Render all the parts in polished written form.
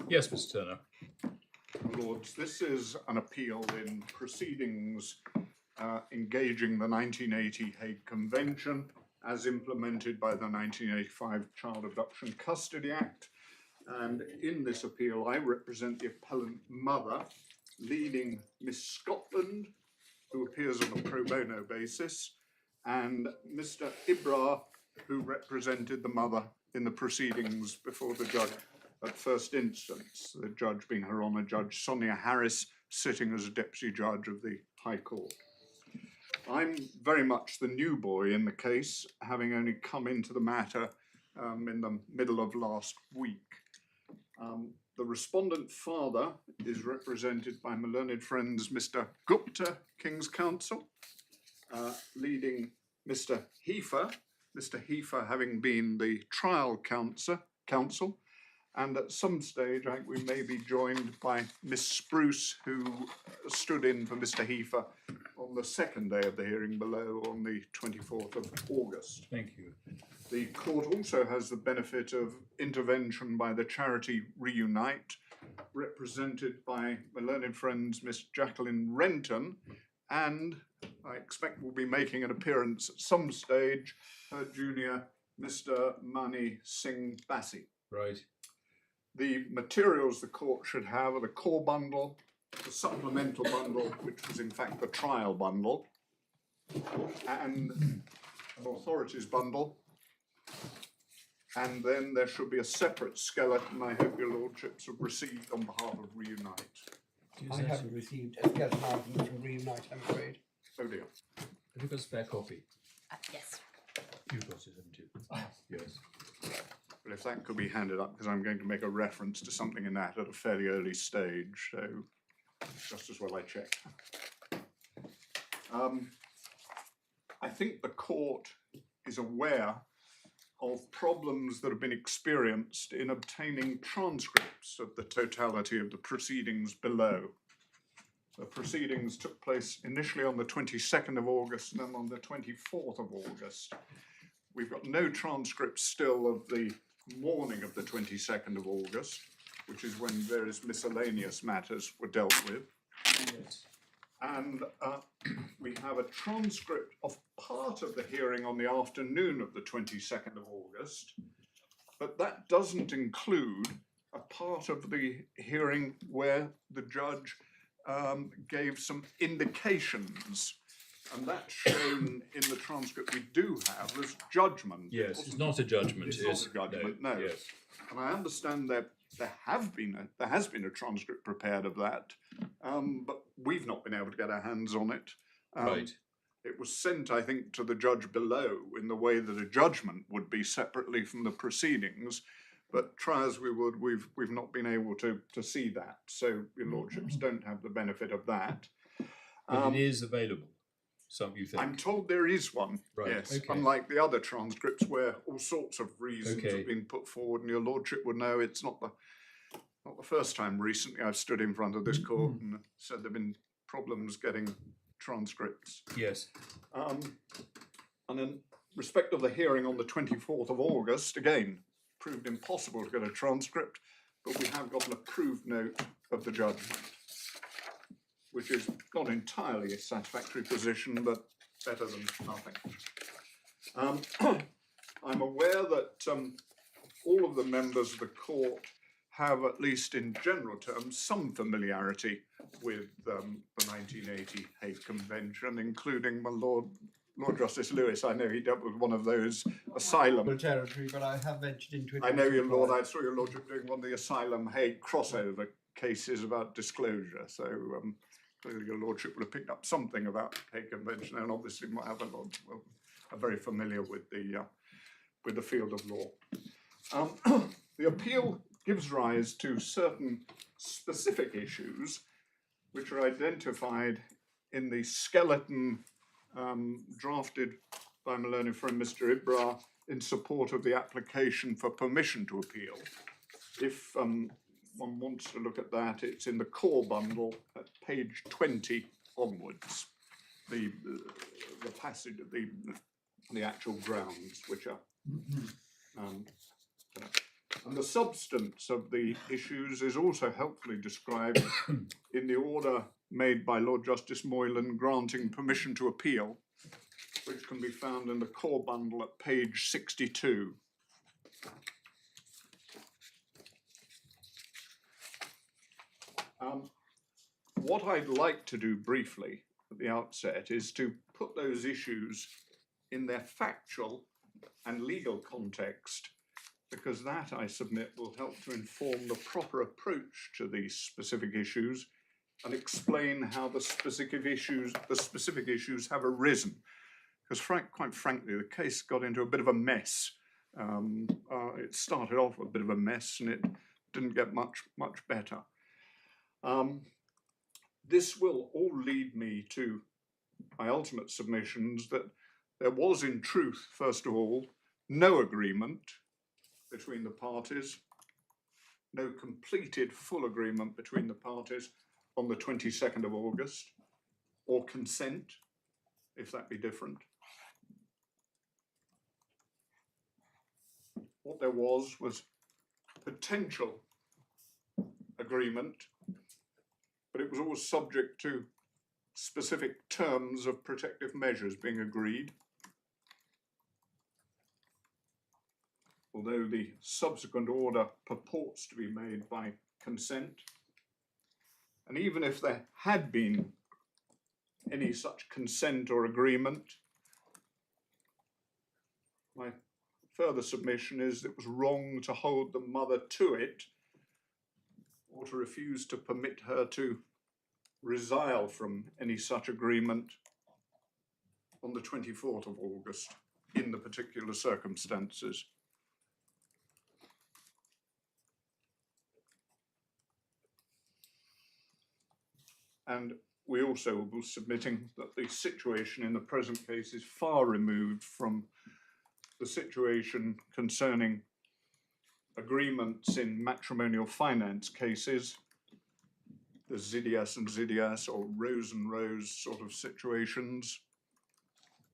Yes, Mr. Turner. Lords, this is an appeal in proceedings engaging the 1980 Hague Convention as implemented by the 1985 Child Abduction Custody Act. And in this appeal, I represent the appellant mother, leading Miss Scotland, who appears on a pro bono basis, and Mr. Ibra, who represented the mother in the proceedings before the judge at first instance, the judge being Her Honour Judge Sonia Harris, sitting as a deputy judge of the High Court. I'm very much the new boy in the case, having only come into the matter in the middle of last week. The respondent father is represented by my learned friends Mr. Gupta, King's Counsel, leading Mr. Heifer, having been the trial counsel, and at some stage I think we may be joined by Miss Spruce, who stood in for Mr. Heifer on the second day of the hearing below on the 24th of August. Thank you. The court also has the benefit of intervention by the charity Reunite, represented by my learned friends Miss Jacqueline Renton, and I expect will be making an appearance at some stage, her junior Mr. Mani Singh Bassi. Right. The materials the court should have are the core bundle, the supplemental bundle, which was in fact the trial bundle, and an authorities bundle. And then there should be a separate skeleton I hope your lordships have received on behalf of Reunite. I haven't received a skeleton argument from Reunite, I'm afraid. Oh dear. Have you got a spare copy? Yes. You've got it, haven't you? Yes. But if that could be handed up, because I'm going to make a reference to something in that at a fairly early stage, so just as well I check. I think the court is aware of problems that have been experienced in obtaining transcripts of the totality of the proceedings below. The proceedings took place initially on the 22nd of August and then on the 24th of August. We've got no transcripts still of the morning of the 22nd of August, which is when various miscellaneous matters were dealt with. Yes. And we have a transcript of part of the hearing on the afternoon of the 22nd of August, but that doesn't include a part of the hearing where the judge gave some indications, and that's shown in the transcript we do have as judgment. Yes, it's not a judgment. It's not a judgment, no. Yes. And I understand that there has been a transcript prepared of that, but we've not been able to get our hands on it. Right. It was sent, I think, to the judge below in the way that a judgment would be separately from the proceedings. But try as we would, we've not been able to see that. So your lordships don't have the benefit of that. But it is available. Some you think? I'm told there is one. Right, Yes. okay. Unlike the other transcripts where all sorts of reasons Okay. have been put forward, and your lordship would know it's not the first time recently I've stood in front of this court and said there've been problems getting transcripts. Yes. And in respect of the hearing on the 24th of August, again, proved impossible to get a transcript, but we have got an approved note of the judgment, which is not entirely a satisfactory position, but better than nothing. I'm aware that all of the members of the court have, at least in general terms, some familiarity with the 1980 Hague Convention, including my Lord Justice Lewis. I know he dealt with one of those asylum. Territory, but I have ventured into it. I know your lord. I saw your lordship doing one of the asylum Hague crossover cases about disclosure. So clearly your lordship would have picked up something about Hague Convention, and obviously my other lord are very familiar with the field of law. The appeal gives rise to certain specific issues which are identified in the skeleton drafted by my learned friend Mr. Ibra in support of the application for permission to appeal. If one wants to look at that, it's in the core bundle at page 20 onwards. The passage of the actual grounds, which are And the substance of the issues is also helpfully described in the order made by Lord Justice Moylan granting permission to appeal, which can be found in the core bundle at page 62. What I'd like to do briefly at the outset is to put those issues in their factual and legal context, because that, I submit, will help to inform the proper approach to these specific issues and explain how the specific issues have arisen. Because quite frankly, the case got into a bit of a mess. It started off a bit of a mess and it didn't get much better. This will all lead me to my ultimate submissions that there was in truth, first of all, no agreement between the parties, no completed full agreement between the parties on the 22nd of August, or consent, if that be different. What there was potential agreement, but it was always subject to specific terms of protective measures being agreed. Although the subsequent order purports to be made by consent. And even if there had been any such consent or agreement, my further submission is that it was wrong to hold the mother to it or to refuse to permit her to resile from any such agreement on the 24th of August in the particular circumstances. And we also will be submitting that the situation in the present case is far removed from the situation concerning agreements in matrimonial finance cases, the Zidias and Zidias or Rose and Rose sort of situations.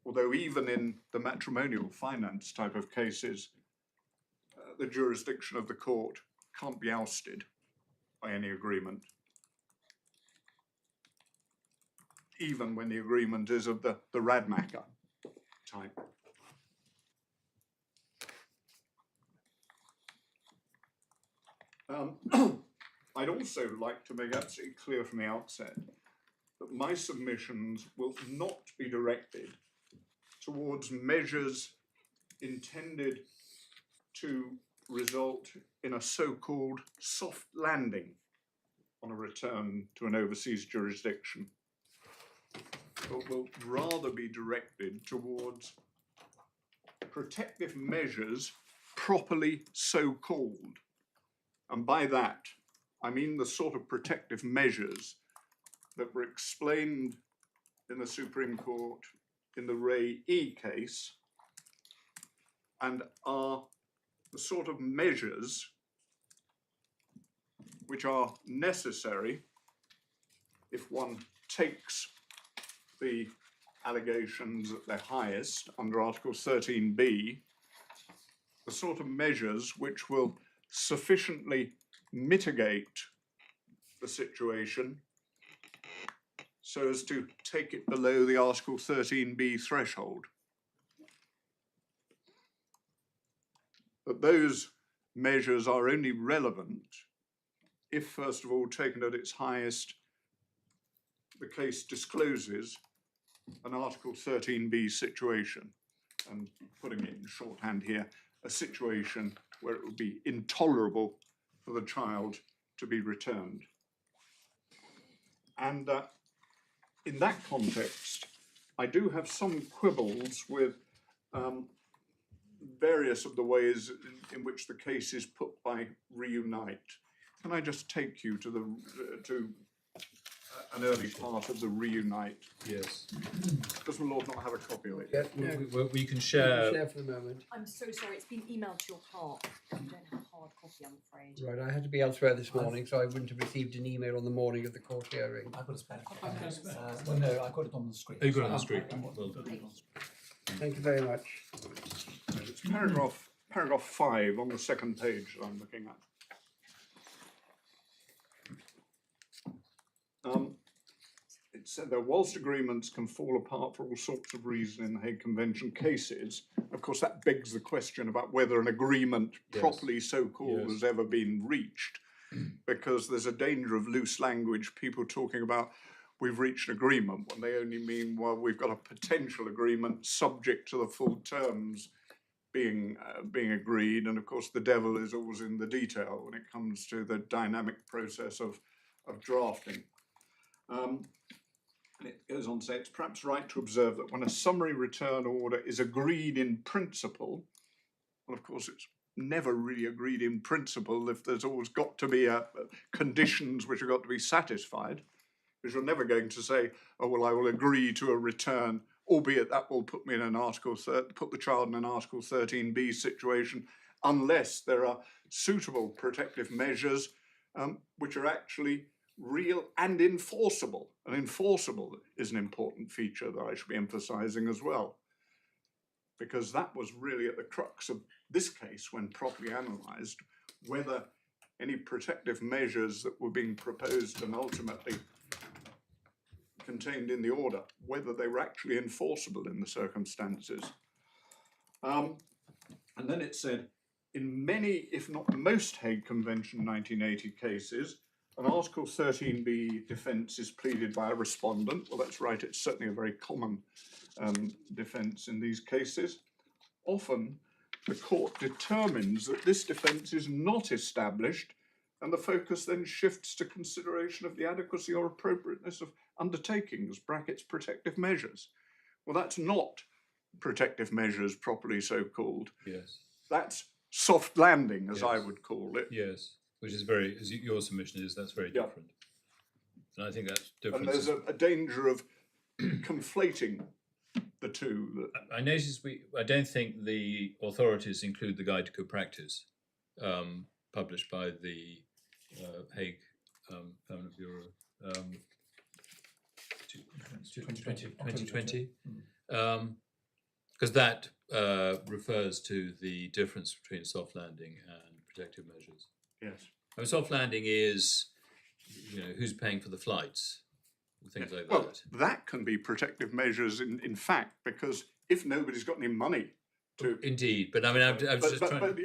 Although even in the matrimonial finance type of cases, the jurisdiction of the court can't be ousted by any agreement, even when the agreement is of the Radmacher type. I'd also like to make absolutely clear from the outset that my submissions will not be directed towards measures intended to result in a so-called soft landing on a return to an overseas jurisdiction, but will rather be directed towards protective measures properly so called. And by that, I mean the sort of protective measures that were explained in the Supreme Court in the Ray E case and are the sort of measures which are necessary if one takes the allegations at their highest under Article 13b, the sort of measures which will sufficiently mitigate the situation so as to take it below the Article 13b threshold. But those measures are only relevant if, first of all, taken at its highest, the case discloses an Article 13b situation, and putting it in shorthand here, a situation where it would be intolerable for the child to be returned. And in that context, I do have some quibbles with various of the ways in which the case is put by Reunite. Can I just take you to an early part of the Reunite? Yes. Does my Lord not have a copy of it? Yes, no. We can share. Share for the moment. I'm so sorry, it's been emailed to your clerk. I don't have a hard copy, I'm afraid. Right, I had to be elsewhere this morning, so I wouldn't have received an email on the morning of the court hearing. I've got a spare copy. Okay. Well, no, I've got it on the screen. Oh, you got it on the screen. Well, Well done. Thank you very much. It's paragraph paragraph 5 on the second page that I'm looking at. It said that whilst agreements can fall apart for all sorts of reasons in the Hague Convention cases, of course that begs the question about whether an agreement properly so-called has ever been reached, because there's a danger of loose language, people talking about we've reached an agreement when they only mean, well, we've got a potential agreement subject to the full terms being agreed, and of course the devil is always in the detail when it comes to the dynamic process of drafting. And it goes on to say, it's perhaps right to observe that when a summary return order is agreed in principle, well, of course, it's never really agreed in principle if there's always got to be conditions which have got to be satisfied, because you're never going to say, oh, well, I will agree to a return, albeit that will put me in an put the child in an Article 13b situation, unless there are suitable protective measures which are actually real and enforceable. And enforceable is an important feature that I should be emphasising as well, because that was really at the crux of this case when properly analysed, whether any protective measures that were being proposed and ultimately contained in the order, whether they were actually enforceable in the circumstances. And then it said, in many, if not most Hague Convention 1980 cases, an Article 13b defence is pleaded by a respondent. Well, that's right, it's certainly a very common defence in these cases. Often, the court determines that this defence is not established, and the focus then shifts to consideration of the adequacy or appropriateness of undertakings, brackets, protective measures. Well, that's not protective measures properly so called. Yes. That's soft landing, as I would call it. Yes, which is very, as your submission is, that's very different. And I think that's different. And there's a danger of conflating the two. I noticed I don't think the authorities include the Guide to Good Practice published by the Hague Permanent Bureau 2020. Because that refers to the difference between soft landing and protective measures. Yes. I mean, soft landing is, who's paying for the flights, things like well, that. That can be protective measures in fact, because if nobody's got any money to... Indeed, but I mean, I'm just trying...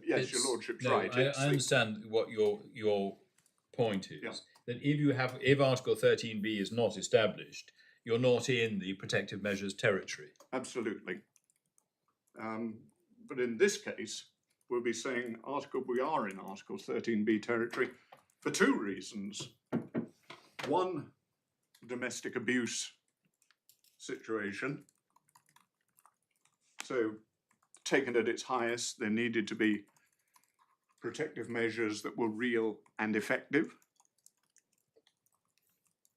yes, your lordship's right. I understand what your point is, that if Article 13b is not established, you're not in the protective measures territory. Absolutely. But in this case, we'll be saying we are in Article 13b territory for two reasons. One, domestic abuse situation. So, taken at its highest, there needed to be protective measures that were real and effective.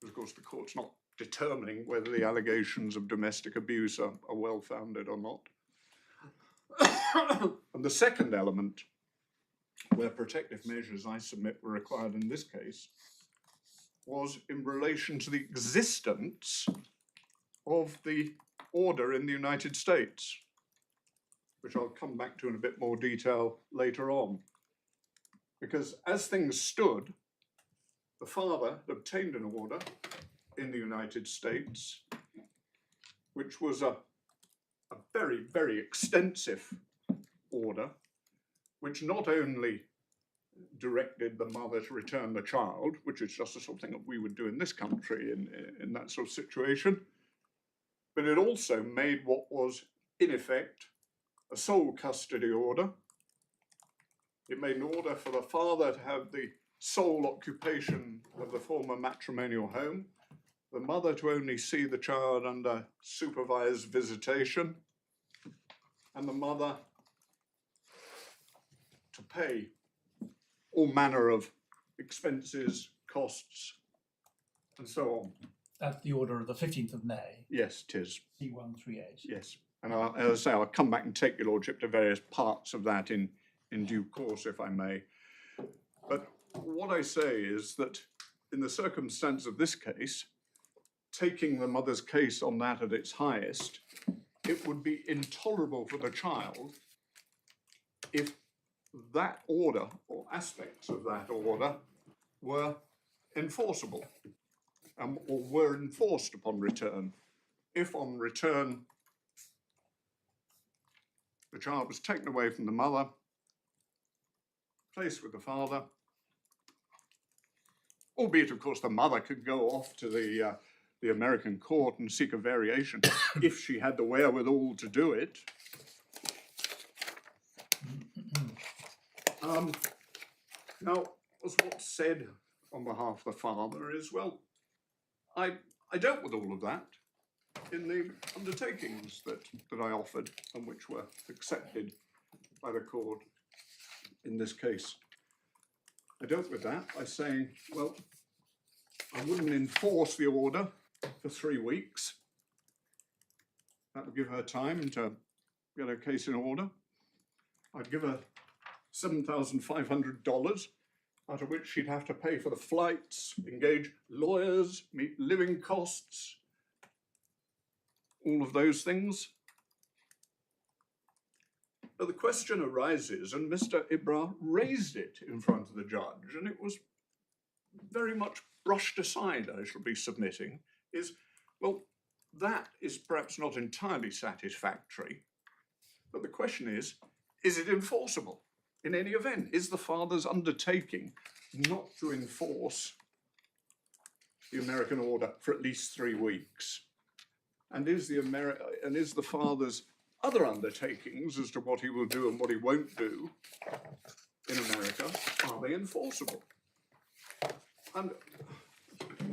Of course, the court's not determining whether the allegations of domestic abuse are well-founded or not. And the second element, where protective measures, I submit, were required in this case, was in relation to the existence of the order in the United States, which I'll come back to in a bit more detail later on. Because as things stood, the father had obtained an order in the United States, which was a very, very extensive order, which not only directed the mother to return the child, which is just something that we would do in this country in that sort of situation, but it also made what was, in effect, a sole custody order. It made an order for the father to have the sole occupation of the former matrimonial home, the mother to only see the child under supervised visitation, and the mother to pay all manner of expenses, costs, and so on. That's the order of the 15th of May. Yes, 'tis. C138. Yes. And as I say, I'll come back and take your lordship to various parts of that in due course, if I may. But what I say is that in the circumstance of this case, taking the mother's case on that at its highest, it would be intolerable for the child if that order or aspects of that order were enforceable or were enforced upon return. If on return the child was taken away from the mother, placed with the father, albeit of course the mother could go off to the American court and seek a variation if she had the wherewithal to do it. Now, as what's said on behalf of the father is, well, I dealt with all of that in the undertakings that I offered and which were accepted by the court in this case. I dealt with that by saying, well, I wouldn't enforce the order for 3 weeks. That would give her time to get her case in order. I'd give her $7,500, out of which she'd have to pay for the flights, engage lawyers, meet living costs, all of those things. But the question arises, and Mr. Ibra raised it in front of the judge, and it was very much brushed aside, I shall be submitting, is, well, that is perhaps not entirely satisfactory, but the question is it enforceable in any event? Is the father's undertaking not to enforce the American order for at least 3 weeks? And is the father's other undertakings as to what he will do and what he won't do in America, are they enforceable? And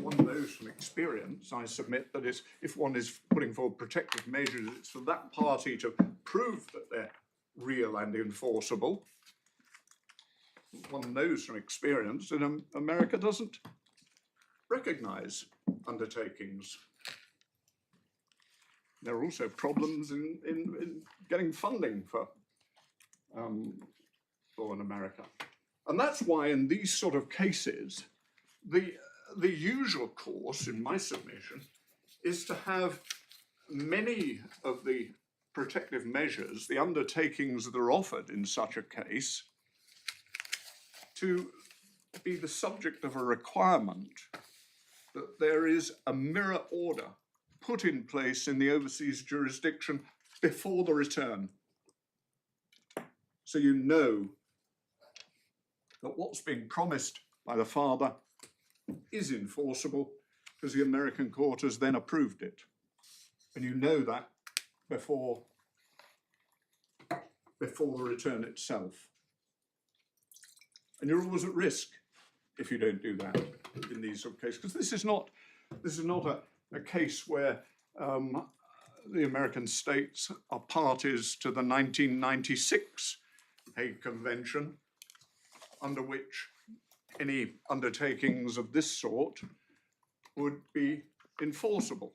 one knows from experience, I submit, that if one is putting forward protective measures, it's for that party to prove that they're real and enforceable. One knows from experience that America doesn't recognize undertakings. There are also problems in getting funding for in America. And that's why in these sort of cases, the usual course in my submission is to have many of the protective measures, the undertakings that are offered in such a case, to be the subject of a requirement that there is a mirror order put in place in the overseas jurisdiction before the return. So you know that what's being promised by the father is enforceable because the American court has then approved it. And you know that before the return itself. And you're always at risk if you don't do that in these sort of cases, because this is not a case where the American states are parties to the 1996 Hague Convention, under which any undertakings of this sort would be enforceable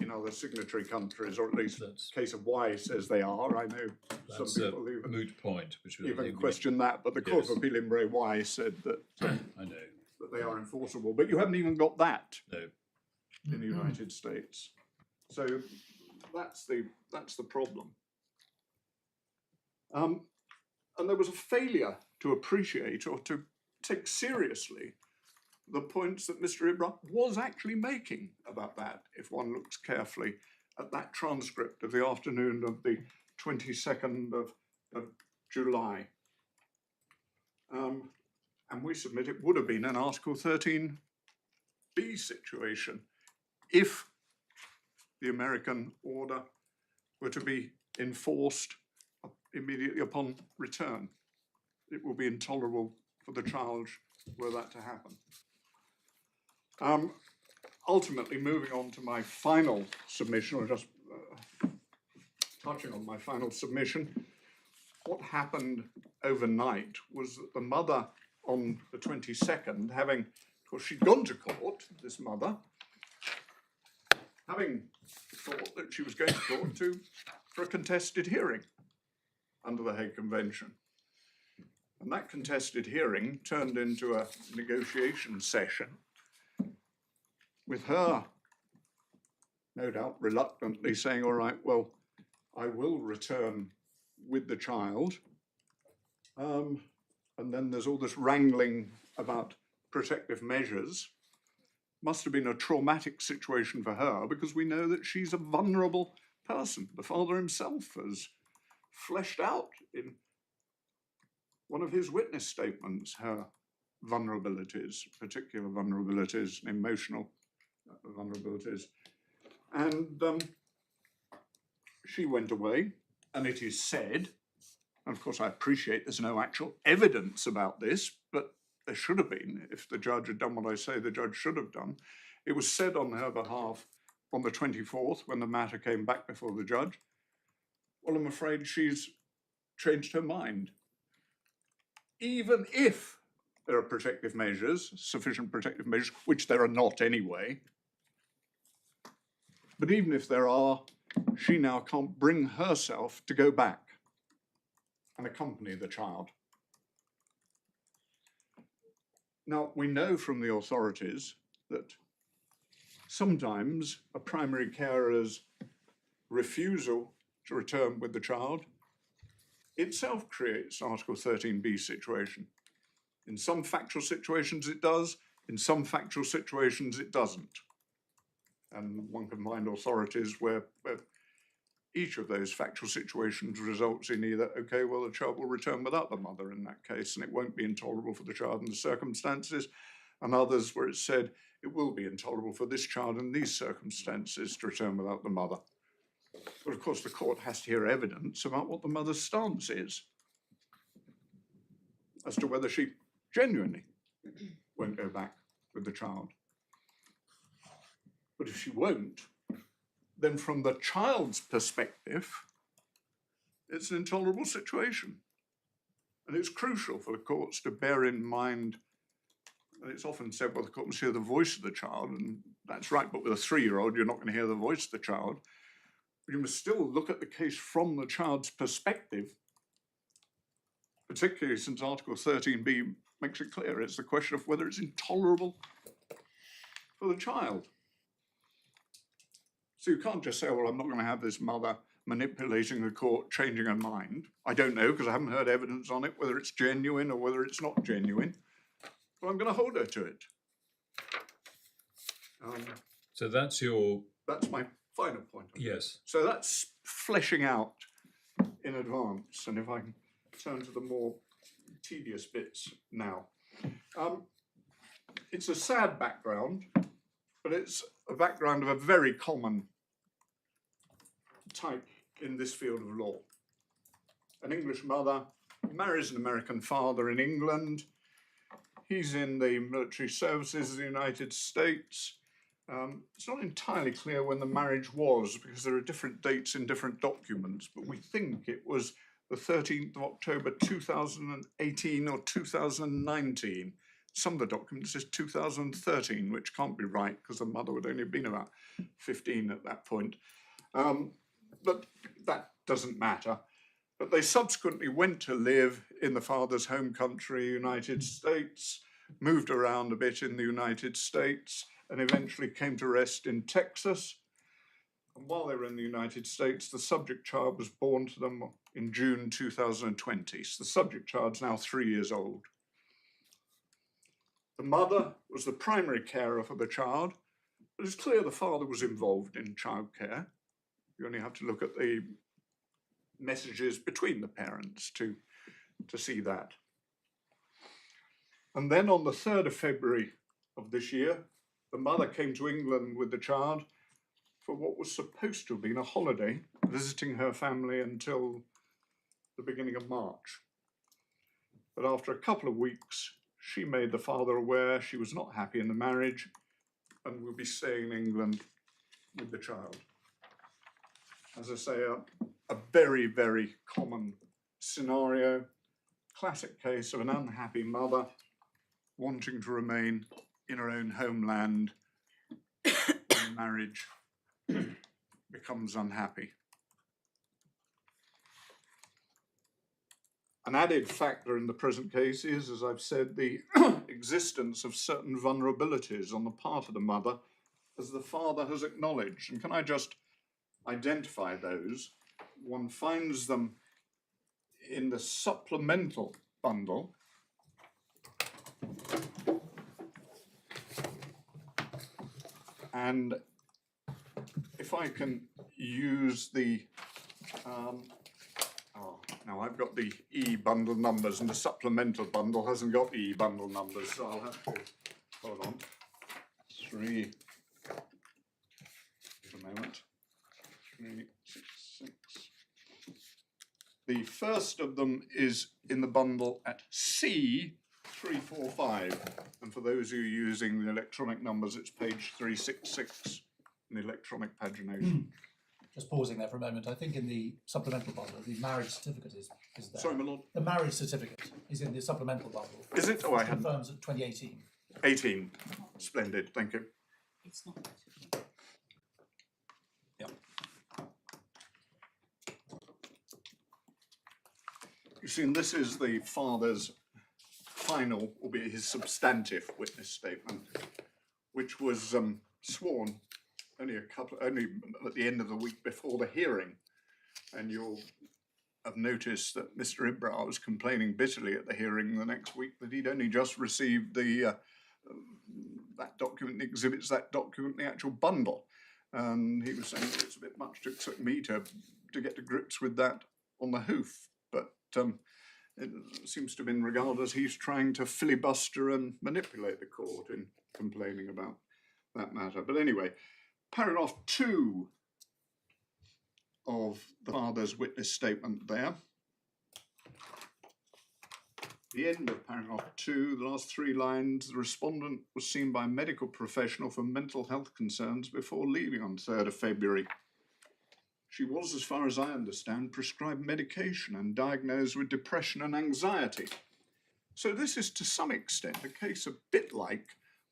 in other signatory countries, or at least the case of Y says they are. I know some people a moot point, which even question that, but the Court of Appeal in Bray Y said that I know that they are enforceable. But you haven't even got that no. in the United States. So that's the problem. And there was a failure to appreciate or to take seriously the points that Mr. Ibra was actually making about that, if one looks carefully at that transcript of the afternoon of the 22nd of July. And we submit it would have been an Article 13B situation if the American order were to be enforced immediately upon return. It will be intolerable for the child were that to happen. Ultimately, moving on to my final submission, or just touching on my final submission, what happened overnight was that the mother on the 22nd, having, of course, she'd gone to court, this mother, having thought that she was going to court for a contested hearing under the Hague Convention. And that contested hearing turned into a negotiation session with her, no doubt, reluctantly saying, all right, well, I will return with the child And then there's all this wrangling about protective measures. Must have been a traumatic situation for her, because we know that she's a vulnerable person. The father himself has fleshed out in one of his witness statements her vulnerabilities, particular vulnerabilities, emotional vulnerabilities. And she went away, and it is said, and of course I appreciate there's no actual evidence about this, but there should have been if the judge had done what I say the judge should have done. It was said on her behalf on the 24th, when the matter came back before the judge, well, I'm afraid she's changed her mind. Even if there are protective measures, sufficient protective measures, which there are not anyway, but even if there are, she now can't bring herself to go back and accompany the child. Now, we know from the authorities that sometimes a primary carer's refusal to return with the child itself creates an Article 13b situation. In some factual situations it does, in some factual situations it doesn't. And one can find authorities where each of those factual situations results in either, okay, well, the child will return without the mother in that case, and it won't be intolerable for the child in the circumstances, and others where it's said it will be intolerable for this child in these circumstances to return without the mother. But of course, the court has to hear evidence about what the mother's stance is as to whether she genuinely won't go back with the child. But if she won't, then from the child's perspective, it's an intolerable situation. And it's crucial for the courts to bear in mind, and it's often said, well, the court must hear the voice of the child, and that's right, but with a 3-year-old, you're not going to hear the voice of the child. But you must still look at the case from the child's perspective, particularly since Article 13b makes it clear it's the question of whether it's intolerable for the child. So you can't just say, well, I'm not going to have this mother manipulating the court, changing her mind. I don't know, because I haven't heard evidence on it, whether it's genuine or whether it's not genuine. But I'm going to hold her to it. So that's your, That's my final point. yes. So that's fleshing out in advance. And if I can turn to the more tedious bits now. It's a sad background, but it's a background of a very common type in this field of law. An English mother marries an American father in England. He's in the military services of the United States. It's not entirely clear when the marriage was, because there are different dates in different documents, but we think it was the 13th of October 2018 or 2019. Some of the documents says 2013, which can't be right because the mother would only have been about 15 at that point. But that doesn't matter. But they subsequently went to live in the father's home country, United States, moved around a bit in the United States, and eventually came to rest in Texas. And while they were in the United States, the subject child was born to them in June 2020. So the subject child's now 3 years old. The mother was the primary carer for the child, but it's clear the father was involved in childcare. You only have to look at the messages between the parents to see that. And then on the 3rd of February of this year, the mother came to England with the child for what was supposed to have been a holiday, visiting her family until the beginning of March. But after a couple of weeks, she made the father aware she was not happy in the marriage and would be staying in England with the child. As I say, a very, very common scenario, classic case of an unhappy mother wanting to remain in her own homeland when the marriage becomes unhappy. An added factor in the present case is, as I've said, the existence of certain vulnerabilities on the part of the mother, as the father has acknowledged. And can I just identify those? One finds them in the supplemental bundle. And if I can use the, now I've got the e-bundle numbers and the supplemental bundle hasn't got the e-bundle numbers, so I'll have to, hold on, wait a moment, 366. The first of them is in the bundle at C345, and for those who are using the electronic numbers, it's page 366 in the electronic pagination. Just pausing there for a moment. I think in the supplemental bundle, the marriage certificate is there. Sorry, my lord. The marriage certificate is in the supplemental bundle. Is it? Oh, I hadn't. Confirms at 2018. 18. Splendid, thank you. It's not. Yeah. You see, and this is the father's final, albeit his substantive witness statement, which was sworn only at the end of the week before the hearing. And you'll have noticed that Mr. Ibra was complaining bitterly at the hearing the next week that he'd only just received the that document, the exhibits, that document, the actual bundle. And he was saying that it's a bit much to expect me to get to grips with that on the hoof. But it seems to have been regarded as he's trying to filibuster and manipulate the court in complaining about that matter. But anyway, paragraph 2 of the father's witness statement there. The end of paragraph 2, the last 3 lines, the respondent was seen by a medical professional for mental health concerns before leaving on 3rd of February. She was, as far as I understand, prescribed medication and diagnosed with depression and anxiety. So this is to some extent a case a bit like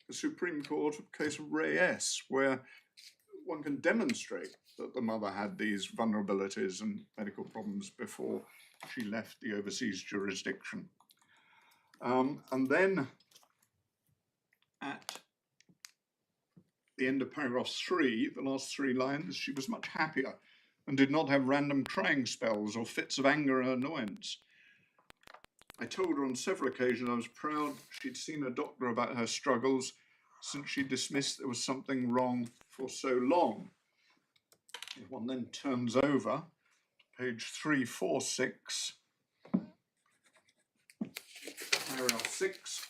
the Supreme Court case of Ray S, where one can demonstrate that the mother had these vulnerabilities and medical problems before she left the overseas jurisdiction. And then at the end of paragraph 3, the last 3 lines, she was much happier and did not have random crying spells or fits of anger or annoyance. I told her on several occasions I was proud she'd seen a doctor about her struggles since she dismissed there was something wrong for so long. If one then turns over to page 346, paragraph 6,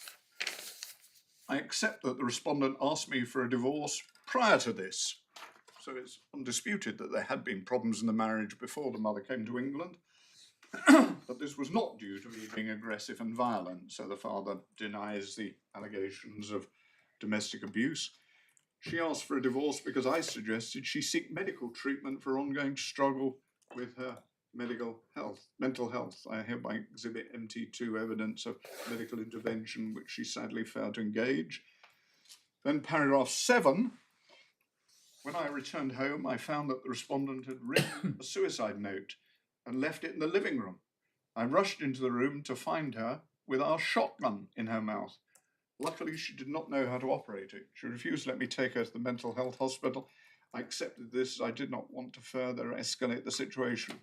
I accept that the respondent asked me for a divorce prior to this. So it's undisputed that there had been problems in the marriage before the mother came to England, but this was not due to me being aggressive and violent. So the father denies the allegations of domestic abuse. She asked for a divorce because I suggested she seek medical treatment for ongoing struggle with her mental health. I hereby exhibit MT2 evidence of medical intervention, which she sadly failed to engage. Then paragraph 7, when I returned home, I found that the respondent had written a suicide note and left it in the living room. I rushed into the room to find her with our shotgun in her mouth. Luckily, she did not know how to operate it. She refused to let me take her to the mental health hospital. I accepted this as I did not want to further escalate the situation.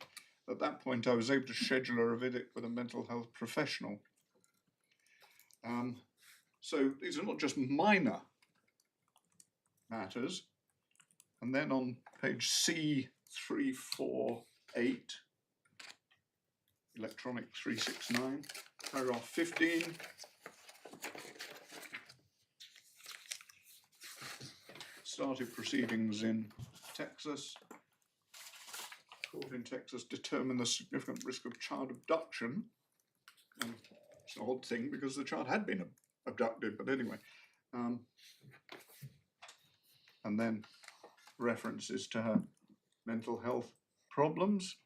At that point, I was able to schedule a visit with a mental health professional. So these are not just minor matters. And then on page C348, electronic 369, paragraph 15, started proceedings in Texas. Court in Texas determined the significant risk of child abduction. And it's an odd thing because the child had been abducted, but anyway. And then references to her mental health problems.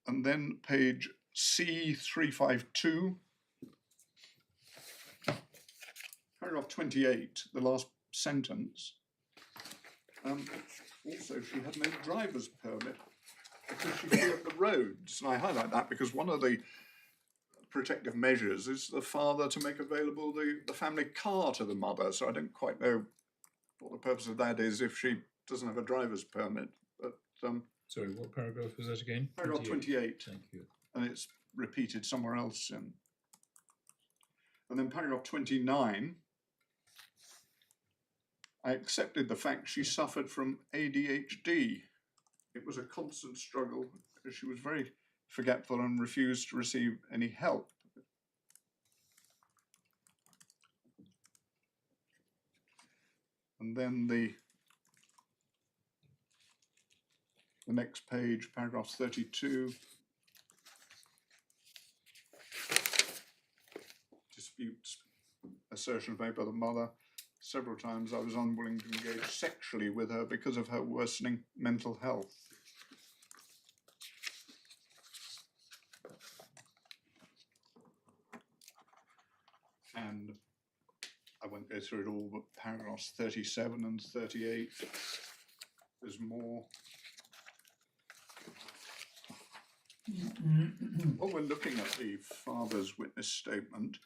And then page C352, paragraph 28, the last sentence. Also, she had no driver's permit because she flew up the roads. And I highlight that because one of the protective measures is the father to make available the family car to the mother. So I don't quite know what the purpose of that is if she doesn't have a driver's permit. But Sorry, what paragraph was that again? Paragraph 28, Thank you. and it's repeated somewhere else. And then paragraph 29, I accepted the fact she suffered from ADHD. It was a constant struggle. She was very forgetful and refused to receive any help. And then the next page, paragraph 32, disputes assertions made by the mother. Several times I was unwilling to engage sexually with her because of her worsening mental health. And I won't go through it all, but paragraphs 37 and 38, there's more. When we're looking at the father's witness statement,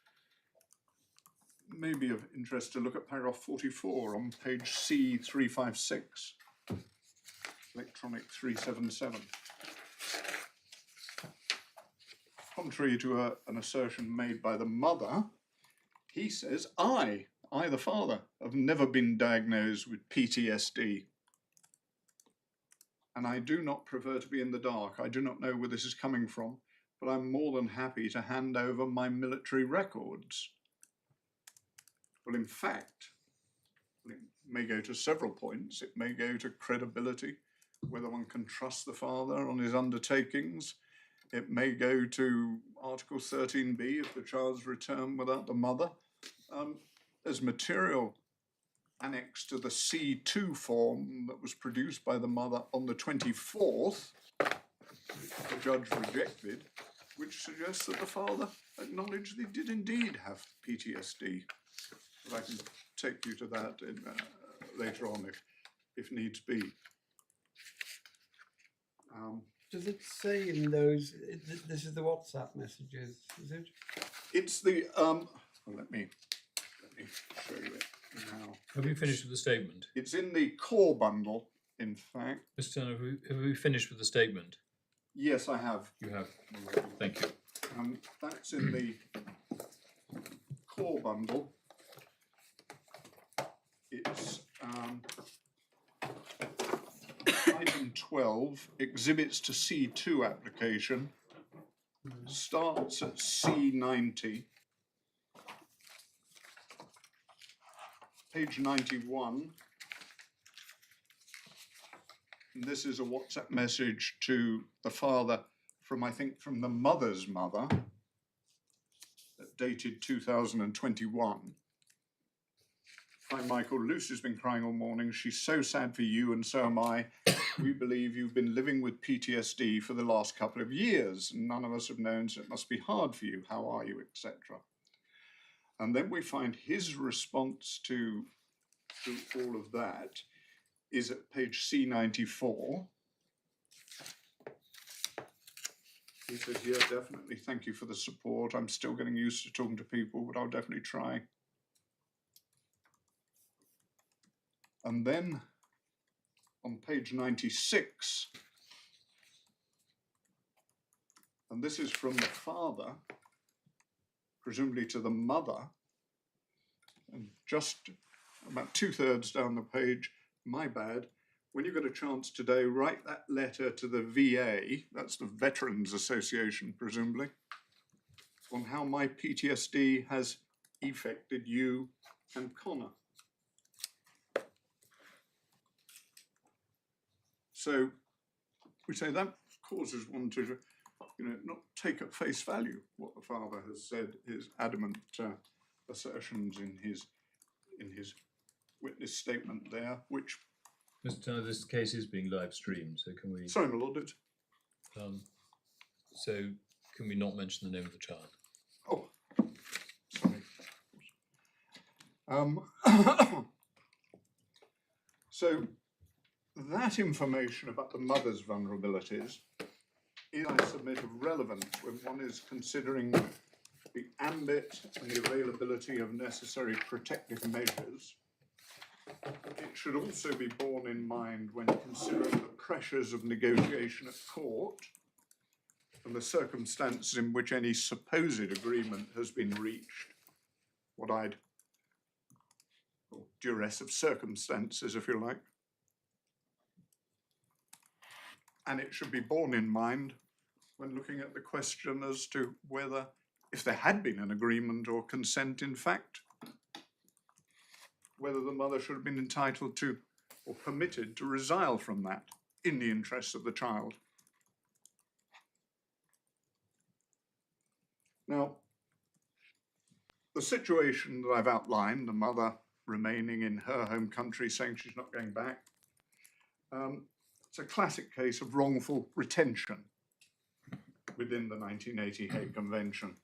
it may be of interest to look at paragraph 44 on page C356, electronic 377. Contrary to an assertion made by the mother, he says, I, the father, have never been diagnosed with PTSD. And I do not prefer to be in the dark. I do not know where this is coming from, but I'm more than happy to hand over my military records. Well, in fact, it may go to several points. It may go to credibility, whether one can trust the father on his undertakings. It may go to Article 13b of the child's return without the mother. There's material annexed to the C2 form that was produced by the mother on the 24th, the judge rejected, which suggests that the father acknowledged they did indeed have PTSD. But I can take you to that later on if needs be. Does it say in those, this is the WhatsApp messages, is it? It's the, well, let me show you it now. Have you finished with the statement? It's in the core bundle, in fact. Mr. Turner, have we finished with the statement? Yes, I have. You have. Thank you. That's in the core bundle. It's item 12, exhibits to C2 application, starts at C90, page 91. And this is a WhatsApp message to the father from, I think, from the mother's mother, dated 2021. Hi, Michael. Lucy's been crying all morning. She's so sad for you, and so am I. We believe you've been living with PTSD for the last couple of years. None of us have known, so it must be hard for you. How are you, etc. And then we find his response to all of that is at page C94. He says, yeah, definitely. Thank you for the support. I'm still getting used to talking to people, but I'll definitely try. And then on page 96, and this is from the father, presumably to the mother, and just about 2/3 down the page, my bad, when you get a chance today, write that letter to the VA, that's the Veterans Association, presumably, on how my PTSD has affected you and Connor. So we say that causes one to, not take at face value what the father has said, his adamant assertions in his witness statement there, which. Mr. Turner, this case is being live streamed, so can we? Sorry, my lord. So can we not mention the name of the child? Oh, sorry. So that information about the mother's vulnerabilities is, I submit, of relevance when one is considering the ambit and the availability of necessary protective measures It should also be borne in mind when considering the pressures of negotiation at court and the circumstances in which any supposed agreement has been reached, what I'd call duress of circumstances, if you like. And it should be borne in mind when looking at the question as to whether, if there had been an agreement or consent in fact, whether the mother should have been entitled to or permitted to resile from that in the interests of the child. Now, the situation that I've outlined, the mother remaining in her home country saying she's not going back, it's a classic case of wrongful retention within the 1980 Hague Convention.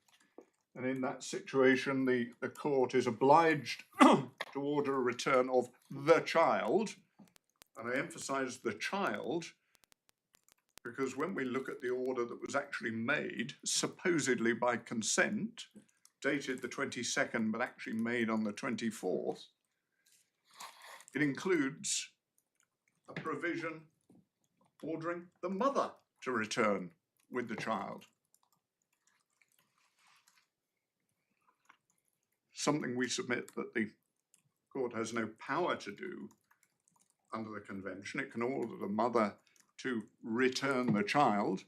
And in that situation, the court is obliged to order a return of the child. And I emphasize the child because when we look at the order that was actually made, supposedly by consent, dated the 22nd, but actually made on the 24th, it includes a provision ordering the mother to return with the child. Something we submit that the court has no power to do under the convention. It can order the mother to return the child.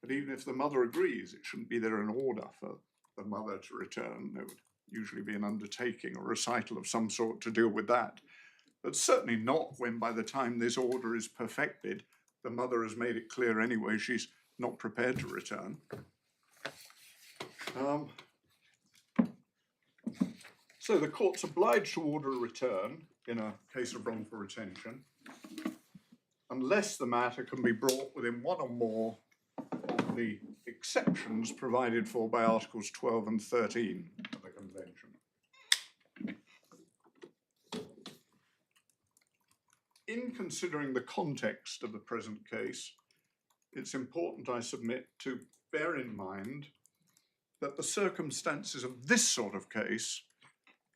But even if the mother agrees, it shouldn't be there an order for the mother to return. There would usually be an undertaking or recital of some sort to deal with that. But certainly not when by the time this order is perfected, the mother has made it clear anyway she's not prepared to return. So the court's obliged to order a return in a case of wrongful retention unless the matter can be brought within one or more of the exceptions provided for by Articles 12 and 13 of the Convention. In considering the context of the present case, it's important, I submit, to bear in mind that the circumstances of this sort of case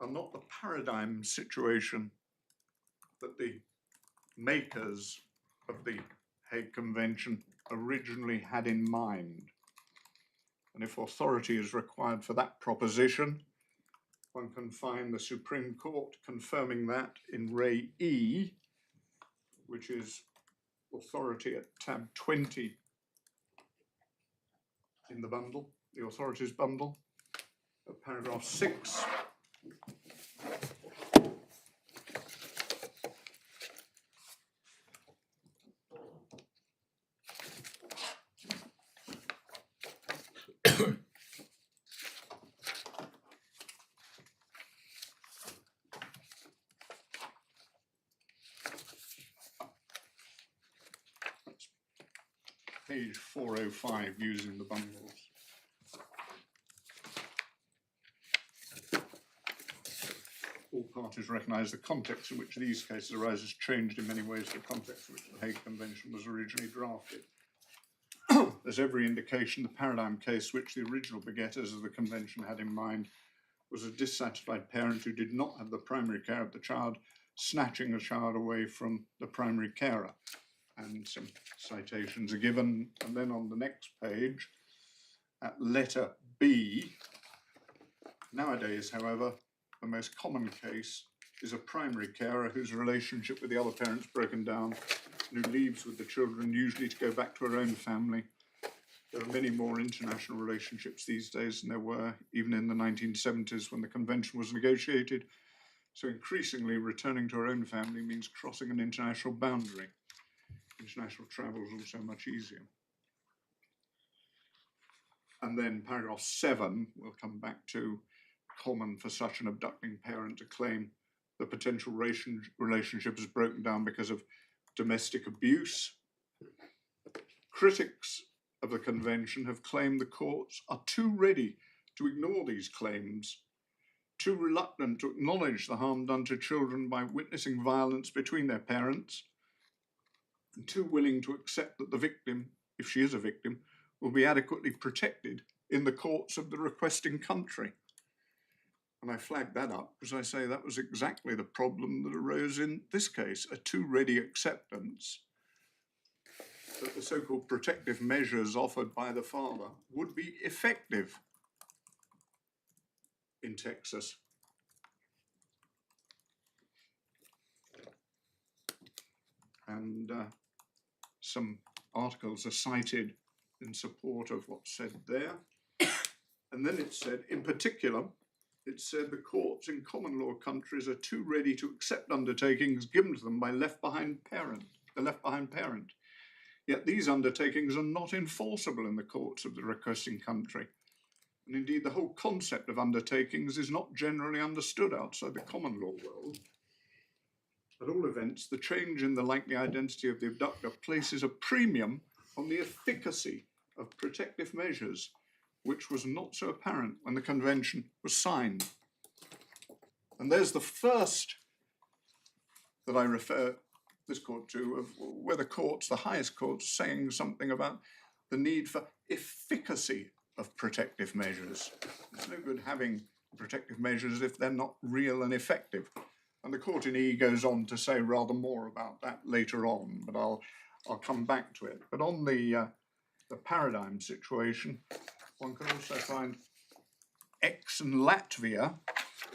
are not the paradigm situation that the makers of the Hague Convention originally had in mind. And if authority is required for that proposition, one can find the Supreme Court confirming that in Ray E, which is authority at tab 20 in the bundle, the authorities bundle, paragraph 6. Page 405 using the bundles. All parties recognise the context in which these cases arise has changed in many ways the context in which the Hague Convention was originally drafted. There's every indication the paradigm case which the original begetters of the Convention had in mind was a dissatisfied parent who did not have the primary care of the child, snatching the child away from the primary carer. And some citations are given. And then on the next page, at letter B, nowadays, however, the most common case is a primary carer whose relationship with the other parent's broken down and who leaves with the children, usually to go back to her own family. There are many more international relationships these days than there were even in the 1970s when the convention was negotiated. So increasingly, returning to her own family means crossing an international boundary. International travel is also much easier. And then paragraph 7, we'll come back to, common for such an abducting parent to claim the potential relationship is broken down because of domestic abuse. Critics of the convention have claimed the courts are too ready to ignore these claims, too reluctant to acknowledge the harm done to children by witnessing violence between their parents, and too willing to accept that the victim, if she is a victim, will be adequately protected in the courts of the requesting country. And I flagged that up because I say that was exactly the problem that arose in this case, a too ready acceptance that the so-called protective measures offered by the father would be effective in Texas. And some articles are cited in support of what's said there. And then it said, in particular, it said the courts in common law countries are too ready to accept undertakings given to them by the left behind parent. Yet these undertakings are not enforceable in the courts of the requesting country. And indeed, the whole concept of undertakings is not generally understood outside the common law world. At all events, the change in the likely identity of the abductor places a premium on the efficacy of protective measures, which was not so apparent when the convention was signed. And there's the first that I refer this court to, of where the courts, the highest courts, saying something about the need for efficacy of protective measures. It's no good having protective measures if they're not real and effective. And the court in E goes on to say rather more about that later on, but I'll come back to it. But on the paradigm situation, one can also find X and Latvia,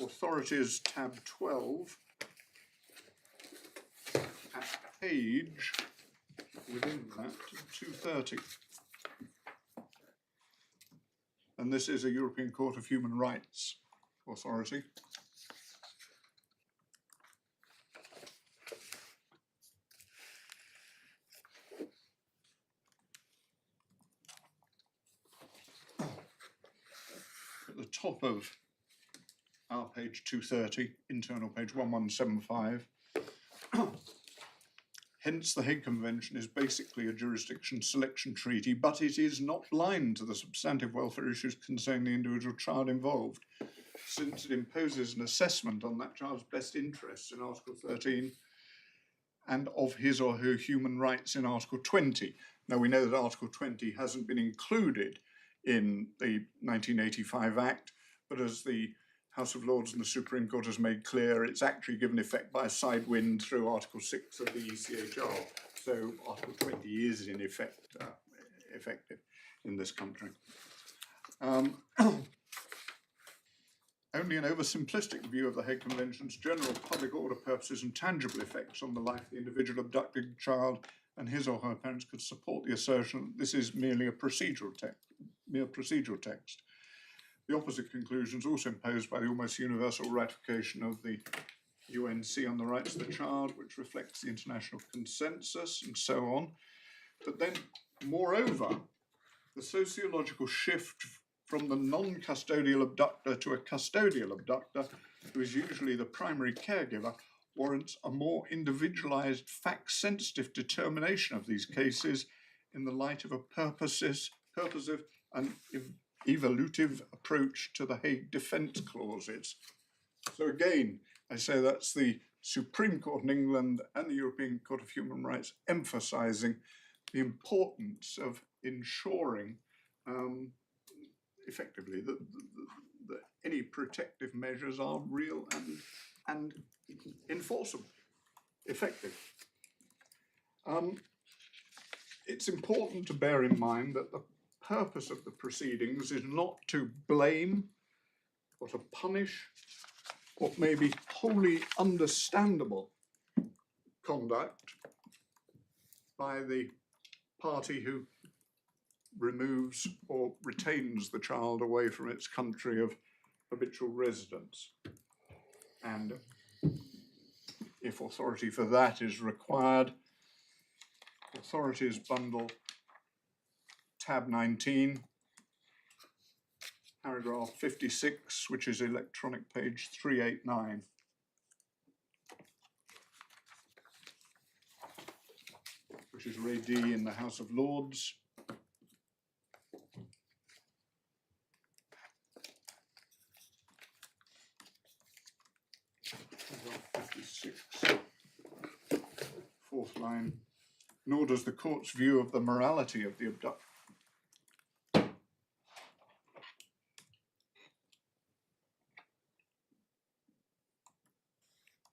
authorities tab 12, at page, within that, 230. And this is a European Court of Human Rights authority. At the top of our page 230, internal page 1175, hence the Hague Convention is basically a jurisdiction selection treaty, but it is not blind to the substantive welfare issues concerning the individual child involved, since it imposes an assessment on that child's best interests in Article 13 and of his or her human rights in Article 20. Now, we know that Article 20 hasn't been included in the 1985 Act, but as the House of Lords and the Supreme Court has made clear, it's actually given effect by a side wind through Article 6 of the ECHR. So Article 20 is in effect effective in this country. Only an oversimplistic view of the Hague Convention's general public order purposes and tangible effects on the life of the individual abducted child and his or her parents could support the assertion that this is merely a procedural text. The opposite conclusion is also imposed by the almost universal ratification of the UNC on the rights of the child, which reflects the international consensus and so on. But then, moreover, the sociological shift from the non-custodial abductor to a custodial abductor, who is usually the primary caregiver, warrants a more individualized, fact-sensitive determination of these cases in the light of a purposive and evolutive approach to the Hague defence clauses. So again, I say that's the Supreme Court in England and the European Court of Human Rights emphasising the importance of ensuring effectively that any protective measures are real and enforceable, effective. It's important to bear in mind that the purpose of the proceedings is not to blame or to punish what may be wholly understandable conduct by the party who removes or retains the child away from its country of habitual residence. And if authority for that is required, authorities bundle tab 19, paragraph 56, which is electronic page 389. Which is Ray D in the House of Lords. Paragraph 56, fourth line. Nor does the court's view of the morality of the abductor.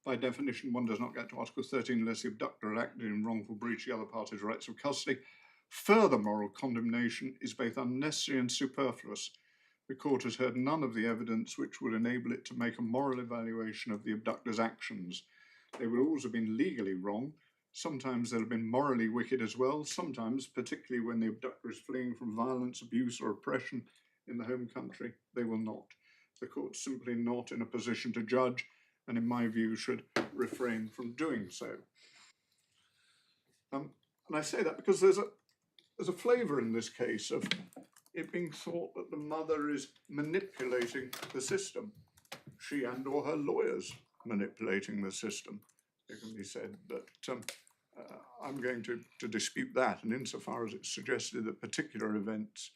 by definition, one does not get to Article 13 unless the abductor had acted in wrongful breach of the other party's rights of custody. Further moral condemnation is both unnecessary and superfluous. The court has heard none of the evidence which would enable it to make a moral evaluation of the abductor's actions. They would always have been legally wrong. Sometimes they'll have been morally wicked as well. Sometimes, particularly when the abductor is fleeing from violence, abuse or oppression in the home country, they will not. The court's simply not in a position to judge, and in my view should refrain from doing so. And I say that because there's a flavour in this case of it being thought that the mother is manipulating the system, she and or her lawyers manipulating the system. It can be said, but I'm going to dispute that, and insofar as it's suggested that particular events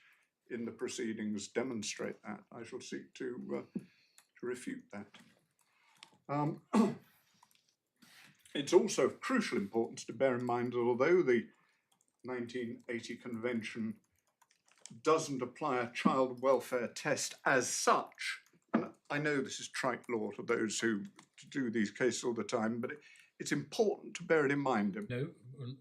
in the proceedings demonstrate that, I shall seek to refute that. It's also of crucial importance to bear in mind that although the 1980 Convention doesn't apply a child welfare test as such, and I know this is trite law to those who do these cases all the time, but it's important to bear it in mind.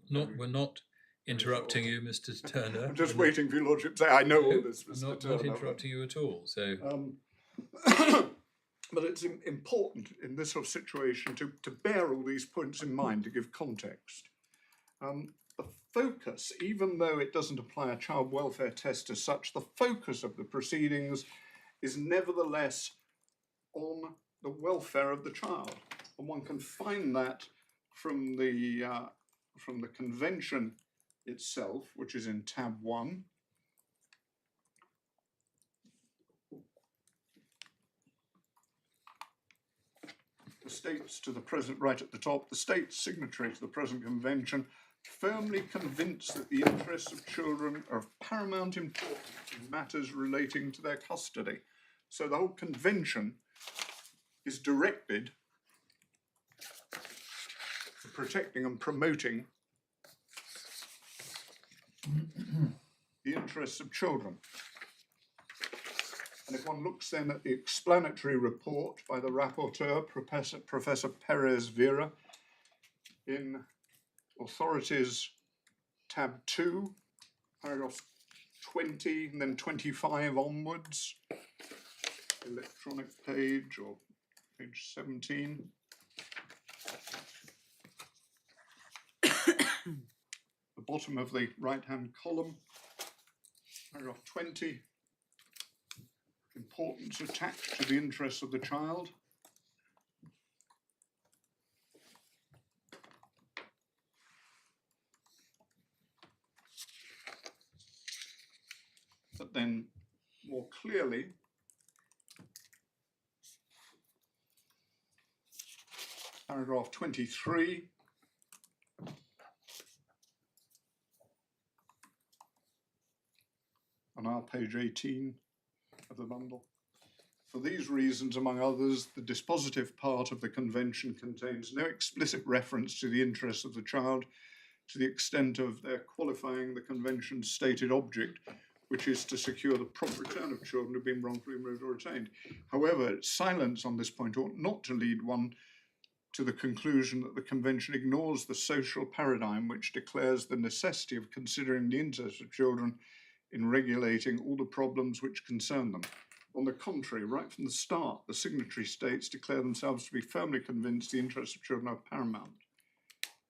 No, we're not interrupting you, Mr. Turner. I'm just waiting for your lordship to say, I know all this, Mr. I'm Turner. not interrupting you at all. So, but it's important in this sort of situation to bear all these points in mind, to give context. The focus, even though it doesn't apply a child welfare test as such, the focus of the proceedings is nevertheless on the welfare of the child. And one can find that from the convention itself, which is in tab 1. The states to the present, right at the top, the states signatory to the present convention firmly convinced that the interests of children are of paramount importance in matters relating to their custody. So the whole convention is directed to protecting and promoting the interests of children. And if one looks then at the explanatory report by the rapporteur, Professor Perez Vera, in Authorities tab 2, paragraphs 20 and then 25 onwards, electronic page or page 17. The bottom of the right-hand column, paragraph 20, importance attached to the interests of the child. But then more clearly, paragraph 23, on our page 18 of the bundle. For these reasons, among others, the dispositive part of the convention contains no explicit reference to the interests of the child to the extent of their qualifying the convention's stated object, which is to secure the prompt return of children who have been wrongfully removed or retained. However, silence on this point ought not to lead one to the conclusion that the convention ignores the social paradigm which declares the necessity of considering the interests of children in regulating all the problems which concern them. On the contrary, right from the start, the signatory states declare themselves to be firmly convinced the interests of children are paramount,